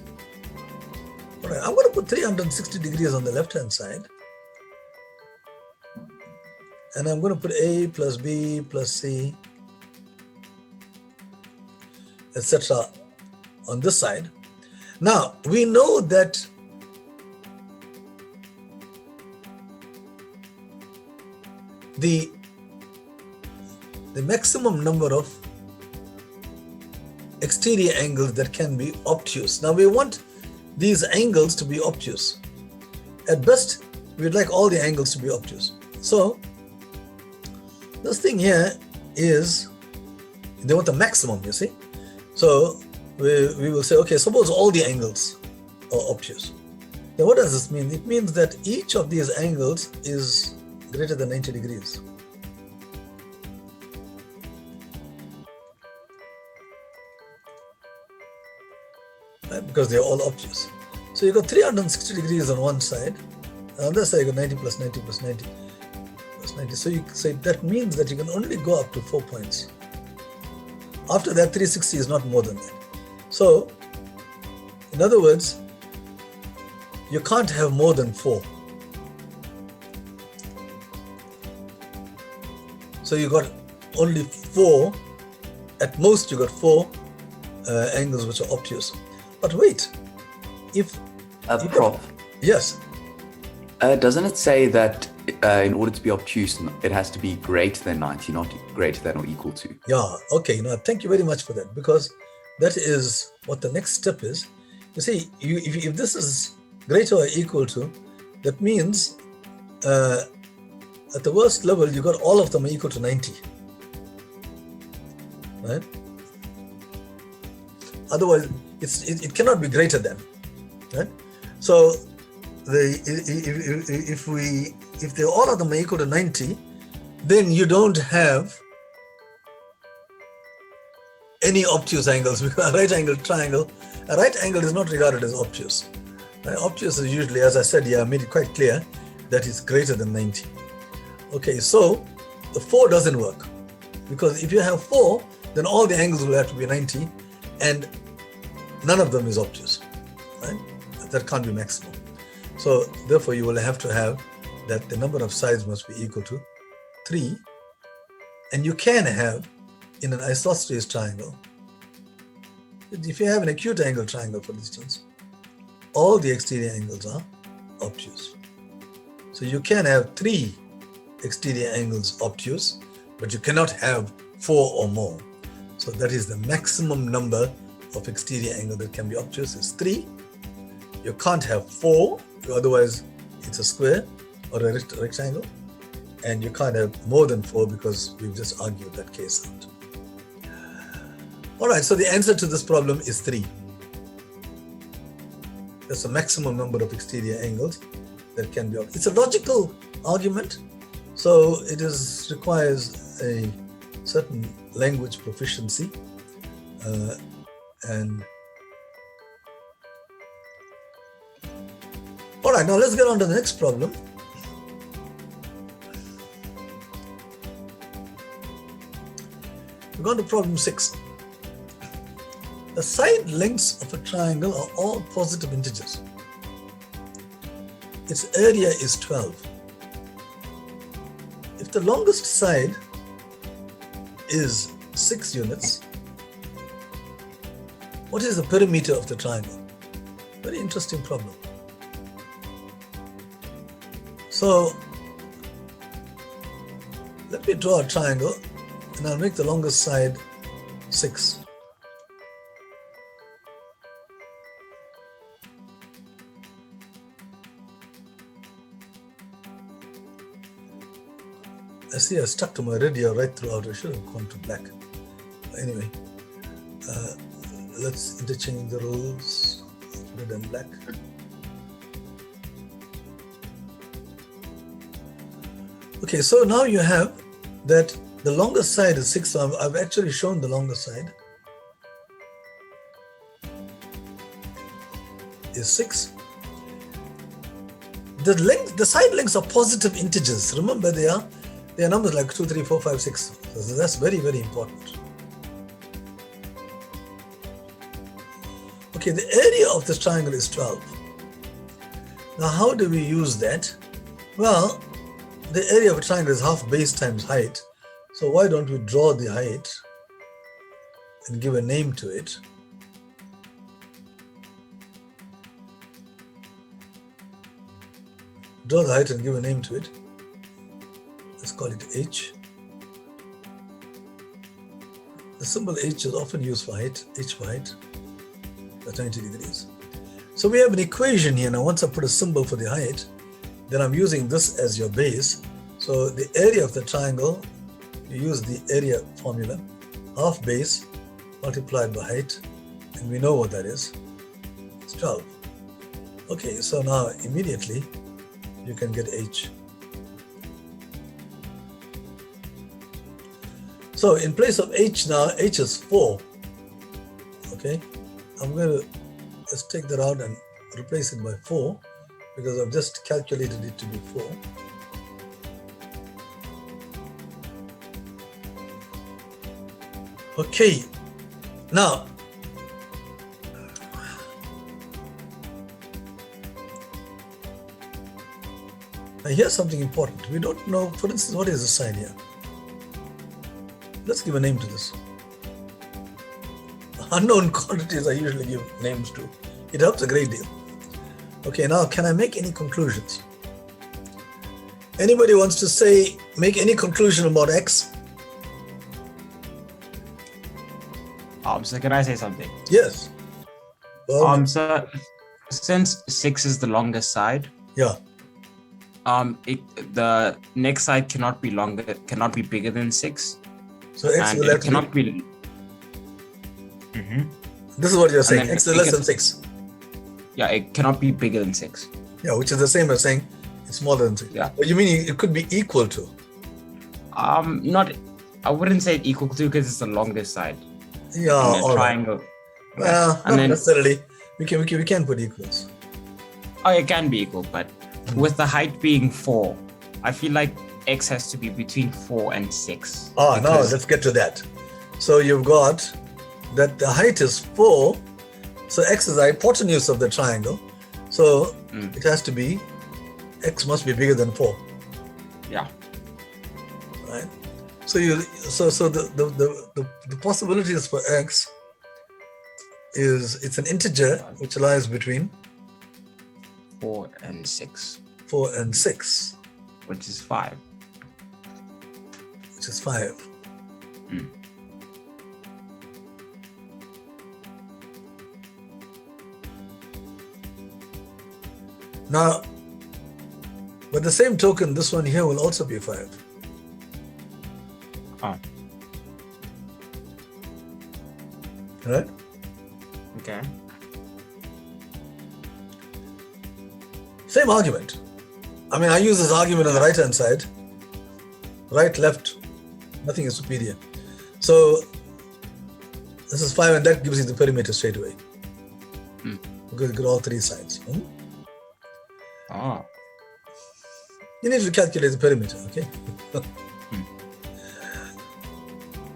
S1: All right, I'm going to put 360 degrees on the left-hand side. And I'm going to put A plus B plus C, etc. on this side. Now, we know that the maximum number of exterior angles that can be obtuse. Now, we want these angles to be obtuse. At best, we'd like all the angles to be obtuse. So, this thing here is, they want the maximum, you see. So, we will say, okay, suppose all the angles are obtuse. Now, what does this mean? It means that each of these angles is greater than 90 degrees. Right? Because they're all obtuse. So you got 360 degrees on one side, on the other side you got 90 plus 90 plus 90 plus 90. So that means that you can only go up to 4 points. After that, 360 is not more than that. So, in other words, you can't have more than 4. So you got only 4, at most you got 4 angles which are obtuse. But wait, if
S4: Prof.
S1: Yes.
S4: Doesn't it say that in order to be obtuse, it has to be greater than 90, not greater than or equal to?
S1: Yeah, okay. Now, thank you very much for that, because that is what the next step is. You see, if this is greater or equal to, that means at the worst level, you got all of them equal to 90. Right? Otherwise, it cannot be greater than. Right? So, if they all of them are equal to 90, then you don't have any obtuse angles, because a right angled triangle, a right angle is not regarded as obtuse. Right? Obtuse is usually, as I said here, I made it quite clear that it's greater than 90. Okay, so the 4 doesn't work, because if you have 4, then all the angles will have to be 90, and none of them is obtuse. Right? That can't be maximum. So therefore, you will have to have that the number of sides must be equal to 3, and you can have in an isosceles triangle. If you have an acute angle triangle, for instance, all the exterior angles are obtuse. So you can have 3 exterior angles obtuse, but you cannot have 4 or more. So that is the maximum number of exterior angle that can be obtuse is 3. You can't have 4, otherwise it's a square or a rectangle, and you can't have more than 4 because we've just argued that case out. All right, so the answer to this problem is 3. That's the maximum number of exterior angles that can be obtuse. It's a logical argument, so it requires a certain language proficiency, and all right, now let's get on to the next problem. We're going to problem 6. The side lengths of a triangle are all positive integers. Its area is 12. If if the longest side is 6 units, what is the perimeter of the triangle? Very interesting problem. So let me draw a triangle and I'll make the longest side 6. I see I stuck to my red here right throughout. I should have gone to black. Anyway, let's interchange the roles, red and black. Okay, so now you have that the longest side is 6. So I've actually shown the longest side is 6. The side lengths are positive integers. Remember, they are numbers like 2, 3, 4, 5, 6. So that's very, very important. Okay, the area of this triangle is 12. Now, how do we use that? Well, the area of a triangle is half base times height. So why don't we draw the height and give a name to it? Draw the height and give a name to it. Let's call it h. The symbol h is often used for height, h for height, that's 90 degrees. So we have an equation here. Now, once I put a symbol for the height, then I'm using this as your base. So the area of the triangle, you use the area formula, half base multiplied by height, and we know what that is. It's 12. Okay, so now immediately you can get h. So in place of h now, h is 4. Okay, I'm going to just take that out and replace it by 4 because I've just calculated it to be 4. Okay, now here's something important. We don't know, for instance, what is the side here? Let's give a name to this. Unknown quantities I usually give names to. It helps a great deal. Okay, now can I make any conclusions? Anybody wants to say, make any conclusion about x?
S5: So can I say something?
S1: Yes. Well,
S5: So since 6 is the longest side,
S1: yeah.
S5: The next side cannot be bigger than 6.
S1: So x
S5: And
S1: will
S5: it
S1: have to
S5: cannot
S1: be,
S5: be.
S1: this is what you're saying,
S5: then
S1: x is
S5: it
S1: less
S5: can-
S1: than 6.
S5: Yeah, it cannot be bigger than 6.
S1: Yeah, which is the same as saying it's smaller than 6.
S5: Yeah.
S1: But you mean it could be equal to?
S5: Not. I wouldn't say equal to because it's the longest side.
S1: Yeah,
S5: in a
S1: all right.
S5: triangle.
S1: Well,
S5: And
S1: not
S5: then-
S1: necessarily. We can put equals.
S5: Oh, it can be equal, but with the height being 4, I feel like x has to be between 4 and 6.
S1: Ah, now
S5: because-
S1: let's get to that. So you've got that the height is 4. So x is the hypotenuse of the triangle. So it has to be, x must be bigger than 4.
S5: Yeah.
S1: Right? So the possibilities for x is it's an integer which lies between
S5: 4 and 6,
S1: 4 and 6,
S5: which is 5.
S1: which is 5. Now, by the same token, this one here will also be 5.
S5: Oh,
S1: Right?
S5: okay.
S1: Same argument. I mean, I use this argument on the right-hand side. Right, left, nothing is superior. So this is 5 and that gives you the perimeter straight away. Because you got all 3 sides.
S5: Oh,
S1: You need to calculate the perimeter, okay?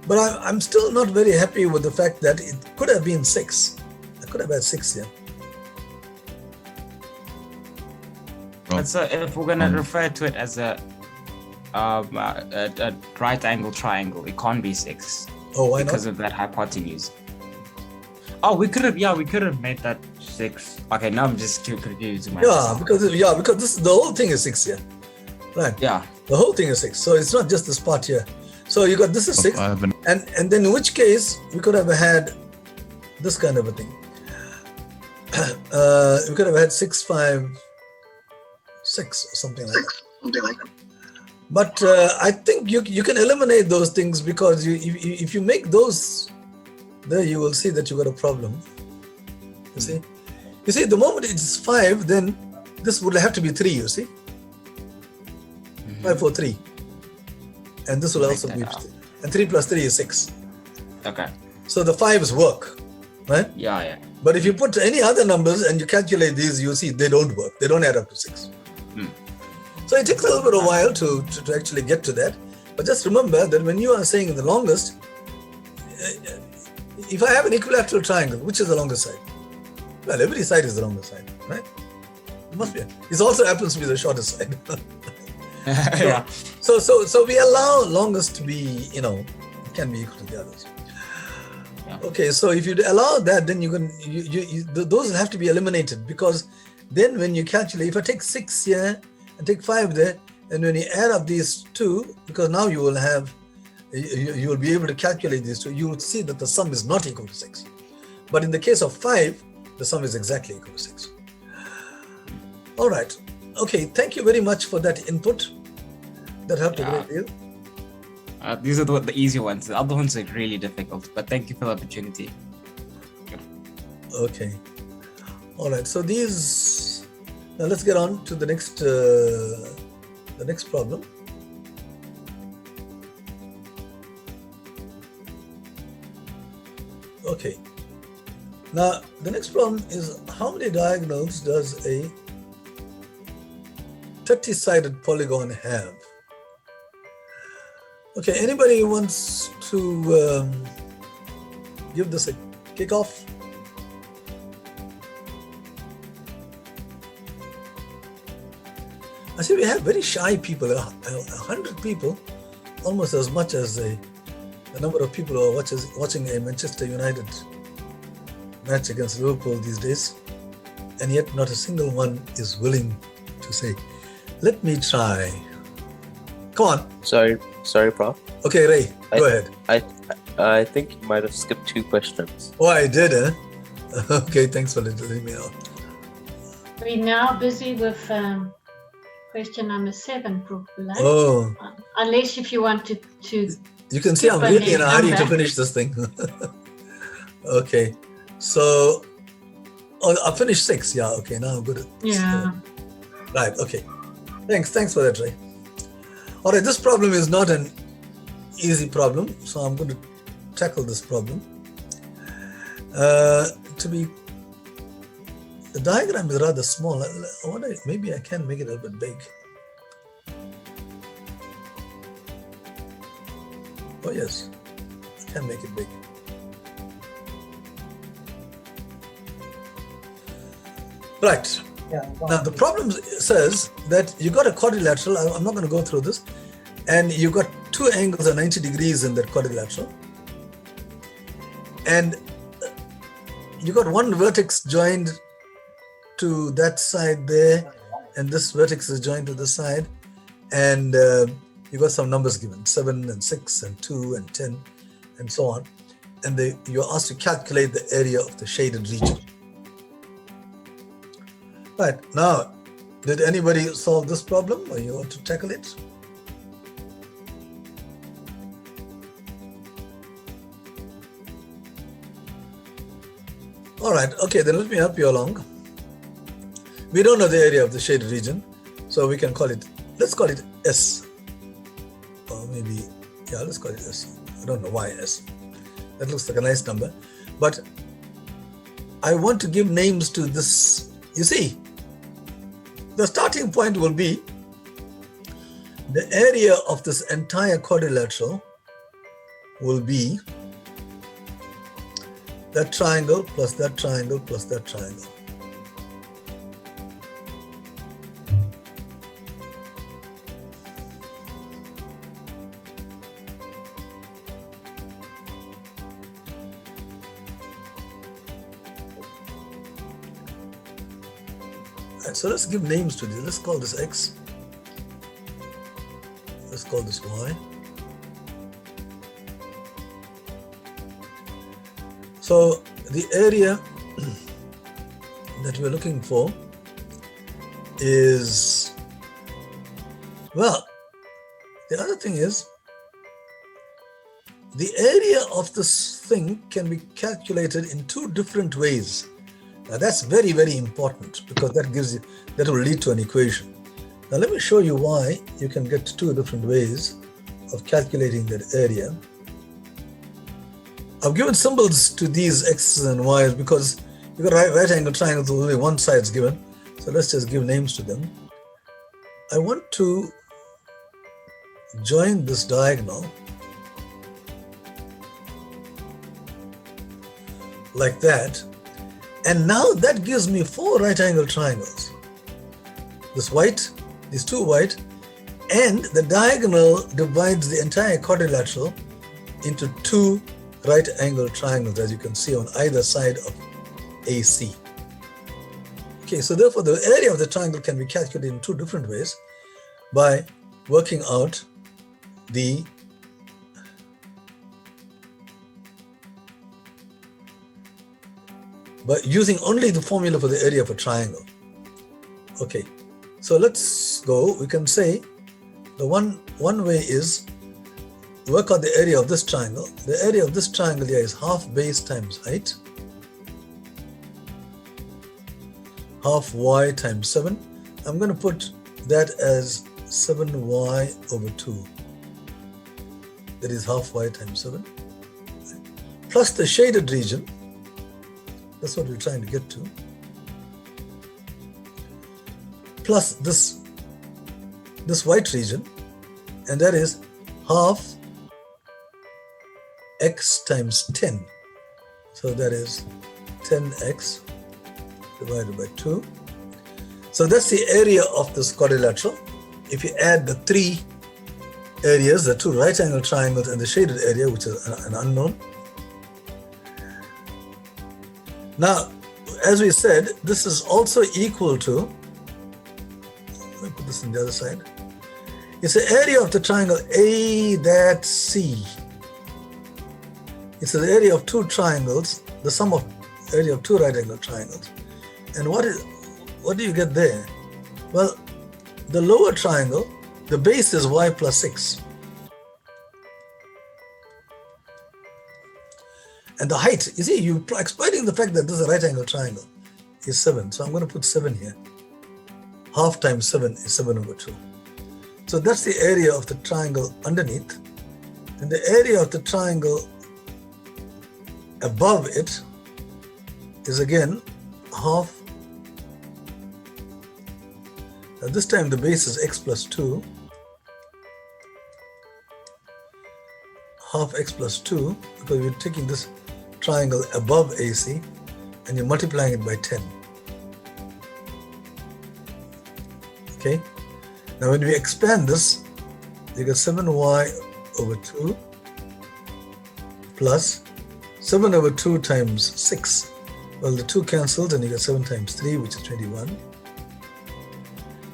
S1: But I'm still not very happy with the fact that it could have been 6. I could have had 6 here.
S5: so if we're gonna refer to it as a a right angle triangle. It can't be 6
S1: Oh, why
S5: because
S1: not?
S5: of that hypotenuse. Oh, we could have made that 6. Okay, now I'm just too confused.
S1: Yeah, because the whole thing is 6 here. Right.
S5: Yeah.
S1: The whole thing is 6. So it's not just this part here. So you got this is 6. And then in which case we could have had this kind of a thing. We could have had 6, 5, 6 or something like that. But I think you can eliminate those things because if you make those there, you will see that you got a problem. You see, the moment it's 5, then this would have to be 3. You see, 5, 4, 3, and this will also be, and 3 plus 3 is 6.
S5: Okay.
S1: So the 5s work, right?
S5: Yeah.
S1: But if you put any other numbers and you calculate these, you see they don't work. They don't add up to 6. So it takes a little bit of a while to actually get to that. But just remember that when you are saying the longest, if I have an equilateral triangle, which is the longest side? Well, every side is the longest side, right? It must be. It also happens to be the shortest side.
S5: Yeah.
S1: So we allow longest to be, it can be equal to the others.
S5: Yeah.
S1: Okay, so if you allow that, then those have to be eliminated, because then when you calculate, if I take 6 here and take 5 there, and when you add up these two, because now you will have, you will be able to calculate these two, you will see that the sum is not equal to 6. But in the case of 5, the sum is exactly equal to 6. All right. Okay, thank you very much for that input. That helped a great deal.
S5: These are the easy ones. The other ones are really difficult, but thank you for the opportunity.
S1: Okay. All right. So now let's get on to the next problem. Okay. Now the next problem is, how many diagonals does a 30-sided polygon have? Okay, anybody who wants to give this a kickoff? I see we have very shy people, 100 people, almost as much as the number of people who are watching a Manchester United match against Liverpool these days, and yet not a single one is willing to say, let me try. Come on.
S6: Sorry, Prof.
S1: Okay, Ray, go ahead.
S6: I think you might have skipped 2 questions.
S1: Oh, I did, eh? Okay, thanks for letting me know.
S2: We're now busy with question number 7, probably.
S1: Oh.
S2: Unless if you want to
S1: You can see I'm really in a hurry to finish this thing. Okay, so I finished 6. Yeah, okay, now I'm good at this.
S2: Yeah.
S1: Right, okay. Thanks for that, Ray. All right, this problem is not an easy problem, so I'm going to tackle this problem. The diagram is rather small. I wonder, maybe I can make it a little bit big. Oh yes, I can make it big. Right. Now the problem says that you got a quadrilateral. I'm not going to go through this. And you got 2 angles of 90 degrees in that quadrilateral. And you got one vertex joined to that side there, and this vertex is joined to the side, and you got some numbers given, 7 and 6 and 2 and 10 and so on, and you're asked to calculate the area of the shaded region. Right, now, did anybody solve this problem, or you want to tackle it? All right, okay, then let me help you along. We don't know the area of the shaded region, so we can call it, let's call it S. Or maybe, yeah, let's call it S. I don't know why S. That looks like a nice number. But I want to give names to this. You see, the starting point will be the area of this entire quadrilateral will be that triangle plus that triangle plus that triangle. Right, so let's give names to this. Let's call this X. Let's call this Y. So the area that we're looking for is, well, the other thing is the area of this thing can be calculated in two different ways. Now that's very, very important because that will lead to an equation. Now let me show you why you can get two different ways of calculating that area. I've given symbols to these X's and Y's because you've got right angle triangles, only one side's given. So let's just give names to them. I want to join this diagonal like that. And now that gives me four right angle triangles. This white, these two white, and the diagonal divides the entire quadrilateral into two right angle triangles, as you can see on either side of AC. Okay, so therefore the area of the triangle can be calculated in two different ways by working out but using only the formula for the area of a triangle. Okay, so let's go. We can say the one way is work out the area of this triangle. The area of this triangle here is half base times height, half y times 7. I'm going to put that as 7y over 2. That is half y times 7. Plus the shaded region. That's what we're trying to get to. Plus this white region, and that is half x times 10. So that is 10x divided by 2. So that's the area of this quadrilateral. If you add the three areas, the two right angle triangles and the shaded area, which is an unknown. Now, as we said, this is also equal to, let me put this on the other side. It's the area of the triangle ADC. It's the area of two triangles, the sum of area of two right angle triangles. And what do you get there? Well, the lower triangle, the base is y plus 6. And the height, you see, you're exploiting the fact that this is a right angle triangle, is 7. So I'm going to put 7 here. Half times 7 is 7 over 2. So that's the area of the triangle underneath. And the area of the triangle above it is again half. Now this time the base is x plus 2. Half x plus 2, because we're taking this triangle above AC and you're multiplying it by 10. Okay, now when we expand this, you get 7y over 2 plus 7 over 2 times 6. Well, the 2 cancels and you get 7 times 3, which is 21.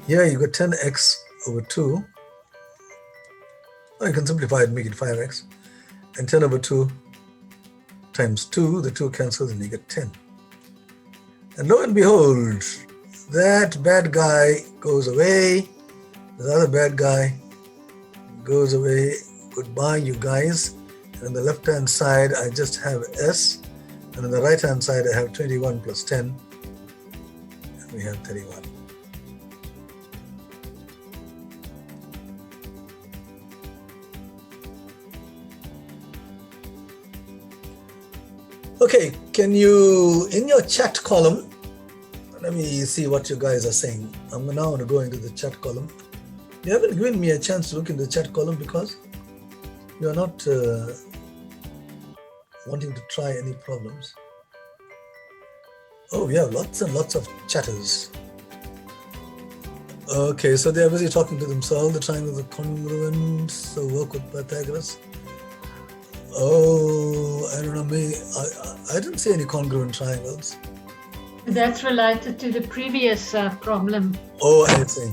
S1: Here you got 10x over 2. Or you can simplify it and make it 5x. And 10 over 2 times 2, the 2 cancels and you get 10. And lo and behold, that bad guy goes away. The other bad guy goes away. Goodbye, you guys. And on the left hand side, I just have S. And on the right hand side, I have 21 plus 10. And we have 31. Okay, can you, in your chat column, let me see what you guys are saying. I'm now going to go into the chat column. You haven't given me a chance to look in the chat column because you are not wanting to try any problems. Oh, we have lots and lots of chatters. Okay, so they're busy talking to themselves. The triangles are congruent, so work with Pythagoras. Oh, I don't know, I didn't see any congruent triangles.
S2: That's related to the previous problem.
S1: Oh, I see.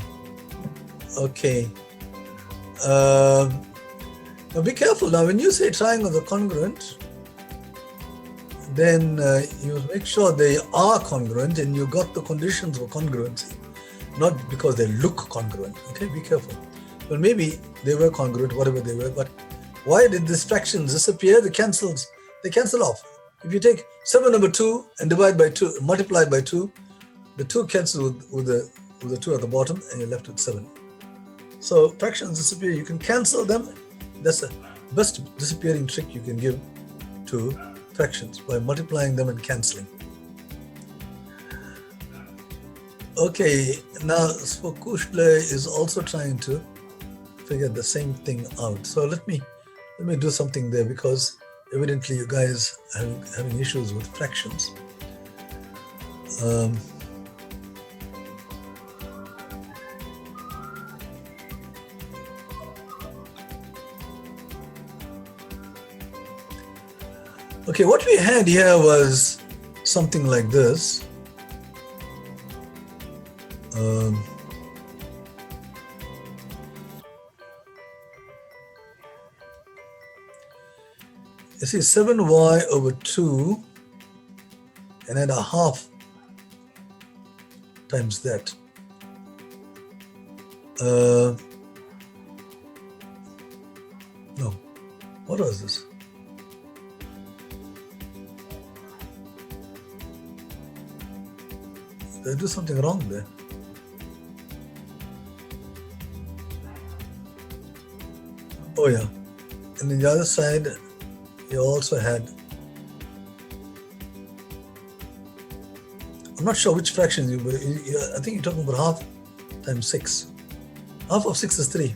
S1: Okay. Now be careful. Now, when you say triangles are congruent, then you make sure they are congruent and you got the conditions for congruency, not because they look congruent. Okay, be careful. Well, maybe they were congruent, whatever they were, but why did these fractions disappear? They cancel off. If you take 7/2 and divide by 2, multiply by 2, the 2 cancel with the 2 at the bottom and you're left with 7. So fractions disappear, you can cancel them. That's the best disappearing trick you can give to fractions, by multiplying them and cancelling. Okay, now Spokushle is also trying to figure the same thing out. So let me do something there, because evidently you guys are having issues with fractions. Okay, what we had here was something like this. You see 7y/2 and then a half times that. No, what was this? Did I do something wrong there? Oh yeah, and on the other side, you also had, I'm not sure which fraction I think you're talking about half times 6. Half of 6 is 3.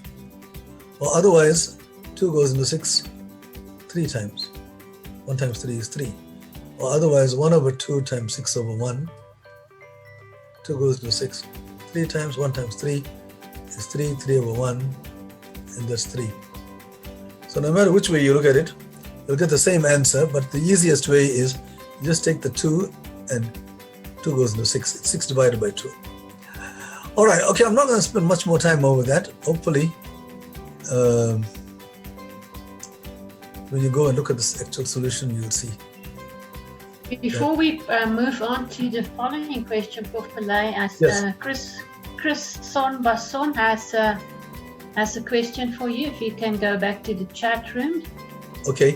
S1: Or otherwise, 2 goes into 6 3 times. 1 times 3 is 3. Or otherwise, 1/2 times 6/1. 2 goes into 6. 3 times 1 times 3 is 3, 3/1, and that's 3. So no matter which way you look at it, you'll get the same answer, but the easiest way is you just take the 2 and 2 goes into 6. It's 6 divided by 2. All right, okay, I'm not going to spend much more time over that. Hopefully, when you go and look at this actual solution, you'll see.
S2: Before we move on to the following question, Prof. Pillay, as
S1: Yes.
S2: Chris Son Basson has a question for you. If you can go back to the chat room.
S1: Okay.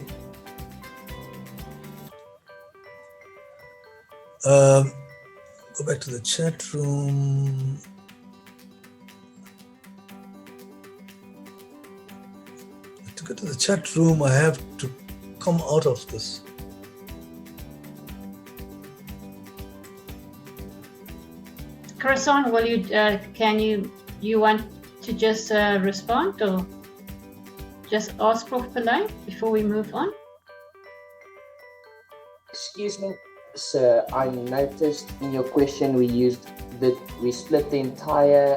S1: Go back to the chat room. To get to the chat room, I have to come out of this.
S2: Croissant, will you want to just respond, or just ask Prof. Pillay before we move on?
S7: Excuse me, sir. I noticed in your question we split the entire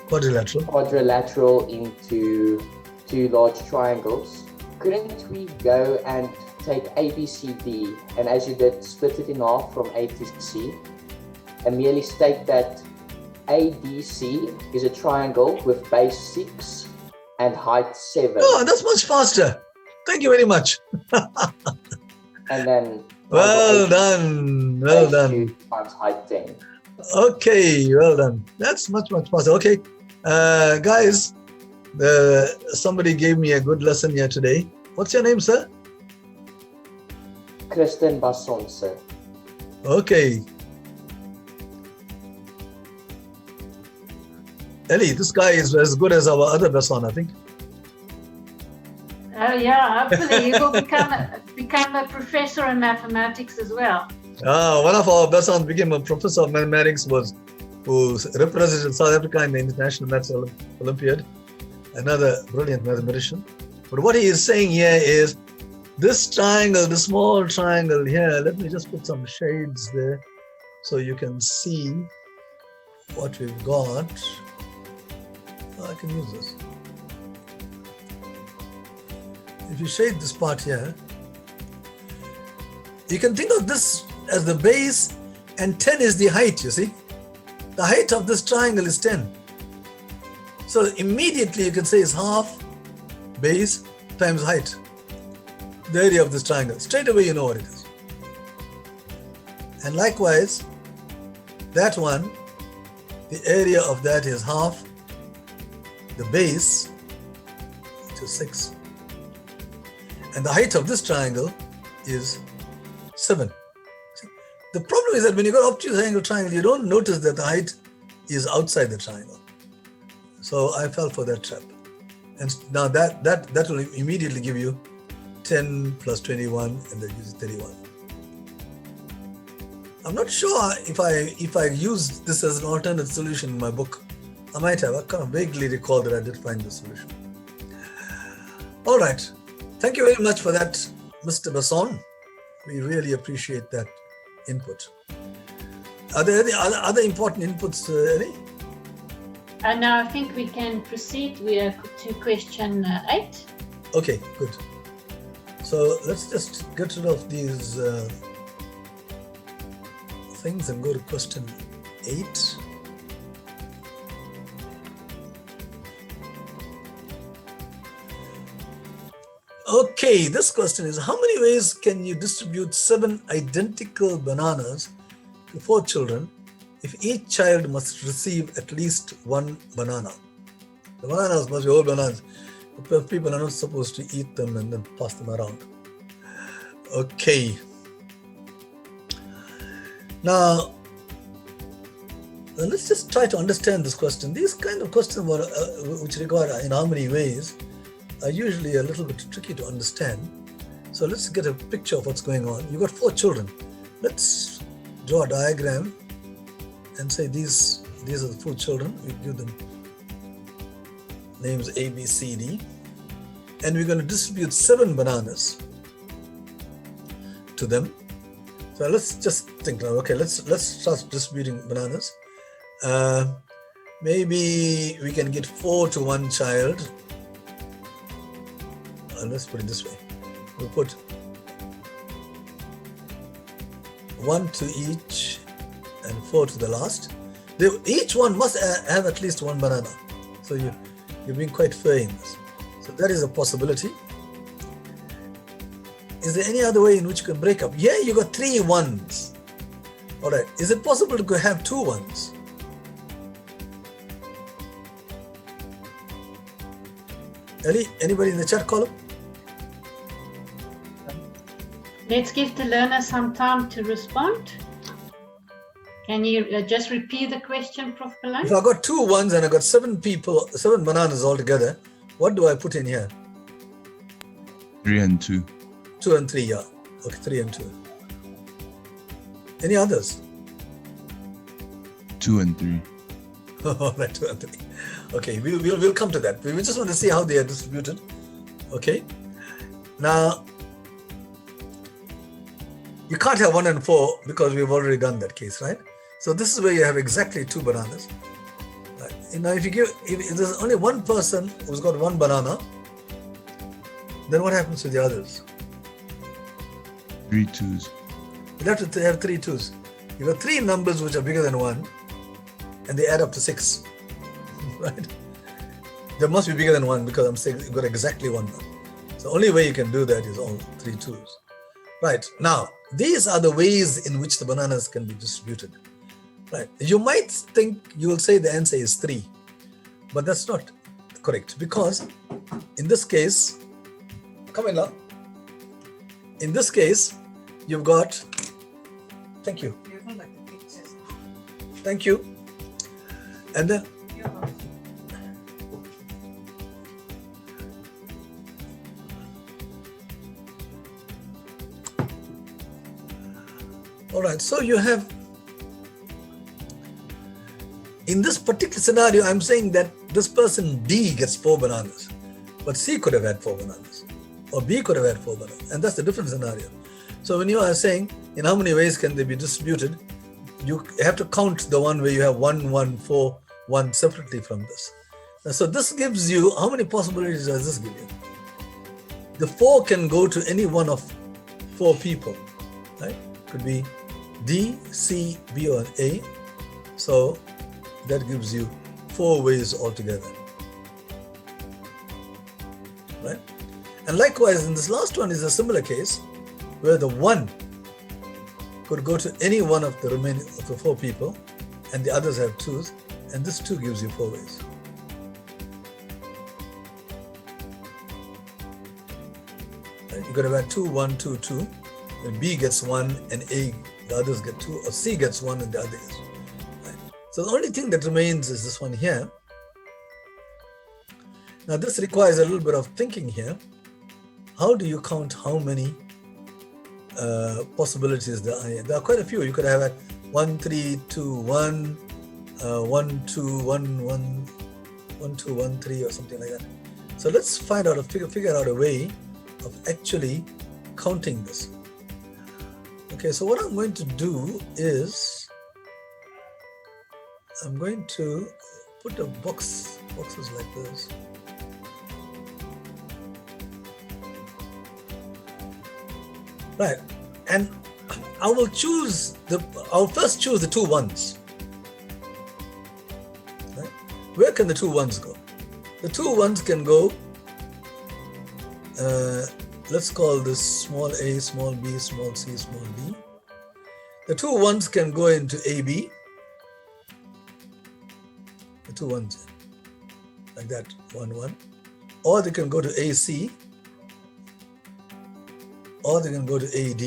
S7: quadrilateral into 2 large triangles. Couldn't we go and take ABCD and, as you did, split it in half from A to C, and merely state that ADC is a triangle with base 6 and height 7?
S1: Oh, that's much faster. Thank you very much.
S7: And then
S1: Well done. Well done.
S7: times height 10.
S1: Okay, well done. That's much faster. Okay, guys, somebody gave me a good lesson here today. What's your name, sir?
S7: Kristen Basson, sir.
S1: Okay. Ellie, this guy is as good as our other Basson, I think.
S2: Oh yeah, hopefully he will become a professor in mathematics as well.
S1: One of our Bassons became a professor of mathematics, who represented South Africa in the International Maths Olympiad. Another brilliant mathematician. But what he is saying here is, this triangle, the small triangle here, let me just put some shades there so you can see what we've got. I can use this. If you shade this part here, you can think of this as the base and 10 is the height, you see. The height of this triangle is 10. So immediately you can say it's half base times height. The area of this triangle. Straight away you know what it is. And likewise, that one, the area of that is half the base, which is 6. And the height of this triangle is 7. See? The problem is that when you got obtuse angle triangle, you don't notice that the height is outside the triangle. So I fell for that trap. And now that will immediately give you 10 plus 21, and that gives 31. I'm not sure if I used this as an alternate solution in my book. I might have. I kind of vaguely recall that I did find the solution. All right. Thank you very much for that, Mr. Basson. We really appreciate that input. Are there any other important inputs, Eddie?
S2: Now I think we can proceed to question 8.
S1: Okay, good. So let's just get rid of these things and go to question 8. Okay, this question is, how many ways can you distribute 7 identical bananas to 4 children if each child must receive at least 1 banana? The bananas must be whole bananas. People are not supposed to eat them and then pass them around. Okay. Now, let's just try to understand this question. These kind of questions which require in how many ways are usually a little bit tricky to understand. So let's get a picture of what's going on. You've got 4 children. Let's draw a diagram and say these are the 4 children. We give them names A, B, C, D. And we're going to distribute 7 bananas to them. So let's just think now. Okay, let's start distributing bananas. Maybe we can get 4 to 1 child. Let's put it this way. We'll put 1 to each and 4 to the last. Each one must have at least 1 banana. So you're being quite fair in this. So that is a possibility. Is there any other way in which you can break up? Yeah, you got 3 ones. All right. Is it possible to have 2 ones? Anybody in the chat column?
S2: Let's give the learner some time to respond. Can you just repeat the question, Prof. Pillai?
S1: If I got 2 ones and I got 7 bananas altogether, what do I put in here?
S8: 3 and 2.
S1: 2 and 3, yeah. Okay, 3 and 2. Any others?
S8: 2 and 3.
S1: All right, 2 and 3. Okay, we'll come to that. We just want to see how they are distributed. Okay. Now, you can't have 1 and 4 because we've already done that case, right? So this is where you have exactly 2 bananas. Right. Now, if there's only one person who's got 1 banana, then what happens to the others?
S8: 3 twos.
S1: You have to have 3 twos. You got 3 numbers which are bigger than 1, and they add up to 6. Right? They must be bigger than 1 because I'm saying you've got exactly 1 now. So the only way you can do that is all 3 twos. Right. Now, these are the ways in which the bananas can be distributed. Right. You might think you will say the answer is 3, but that's not correct because in this case, come in now. In this case, you've got, thank you. Thank you. And then, all right, so you have, in this particular scenario, I'm saying that this person D gets 4 bananas, but C could have had 4 bananas, or B could have had 4 bananas, and that's the different scenario. So when you are saying, in how many ways can they be distributed, you have to count the one where you have 1, 1, 4, 1 separately from this. So this gives you, how many possibilities does this give you? The 4 can go to any one of 4 people, right? Could be D, C, B, or A. So that gives you 4 ways altogether. Right? And likewise, in this last one is a similar case where the 1 could go to any one of the remaining of the 4 people, and the others have 2s, and this 2 gives you 4 ways. Right? You could have had 2, 1, 2, 2, and B gets 1, and A, the others get 2, or C gets 1, and the other gets 2. Right? So the only thing that remains is this one here. Now this requires a little bit of thinking here. How do you count how many possibilities there are? There are quite a few. You could have had 1, 3, 2, 1, 1, 2, 1, 1, 1, 2, 1, 3, or something like that. So let's find out figure out a way of actually counting this. Okay, so what I'm going to do is I'm going to put a boxes like this. Right, and I'll first choose the 2 1s. Right? Where can the 2 1s go? The 2 1s can go, let's call this small a, small b, small c, small d. The 2 1s can go into AB. The 2 1s, like that, 1, 1. Or they can go to AC. Or they can go to AD,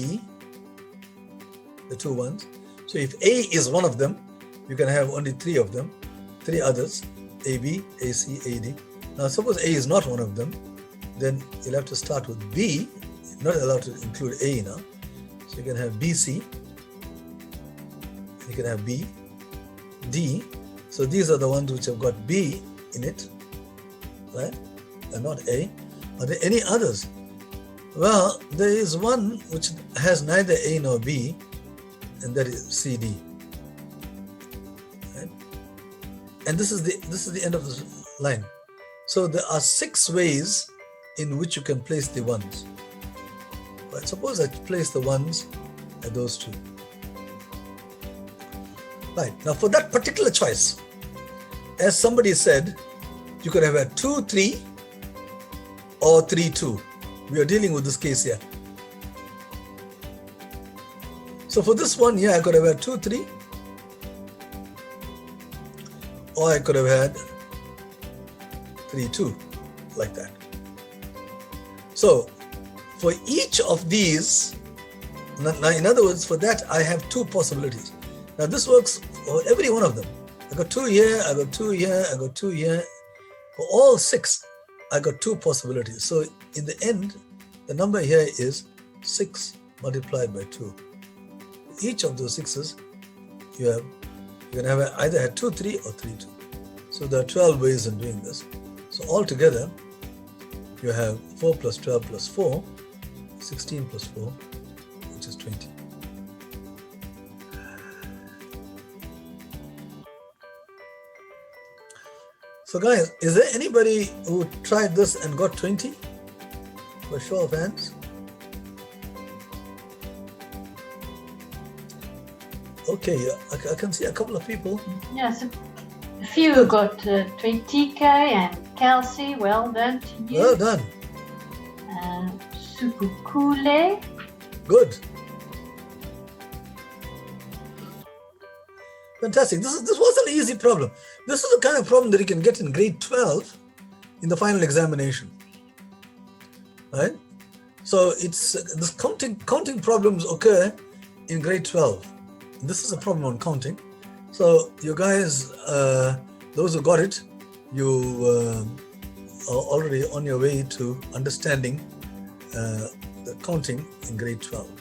S1: the 2 1s. So if A is one of them, you can have only 3 of them, 3 others, AB, AC, AD. Now suppose A is not one of them, then you'll have to start with B. You're not allowed to include A now. So you can have BC, you can have B, D. So these are the ones which have got B in it, right? And not A. Are there any others? Well, there is one which has neither A nor B, and that is CD. Right? And this is the end of the line. So there are 6 ways in which you can place the 1s. Right? Suppose I place the 1s at those 2. Right, now for that particular choice, as somebody said, you could have had 2, 3 or 3, 2. We are dealing with this case here. So for this one here, I could have had 2, 3, or I could have had 3, 2, like that. So for each of these, now in other words, for that I have 2 possibilities. Now this works for every one of them. I got 2 here, I got 2 here, I got 2 here. For all 6, I got 2 possibilities. So in the end, the number here is 6 multiplied by 2. Each of those 6s, you can have either had 2, 3 or 3, 2. So there are 12 ways in doing this. So altogether, you have 4 plus 12 plus 4, 16 plus 4, which is 20. So guys, is there anybody who tried this and got 20? For show of hands. Okay, I can see a couple of people.
S2: Yes, a few got 20k, and Kelsey, well done to you.
S1: Well done.
S2: Sukukule.
S1: Good. Fantastic. This wasn't an easy problem. This is the kind of problem that you can get in grade 12 in the final examination. Right? So it's this counting problems occur in grade 12. This is a problem on counting. So you guys, those who got it, you are already on your way to understanding the counting in grade 12.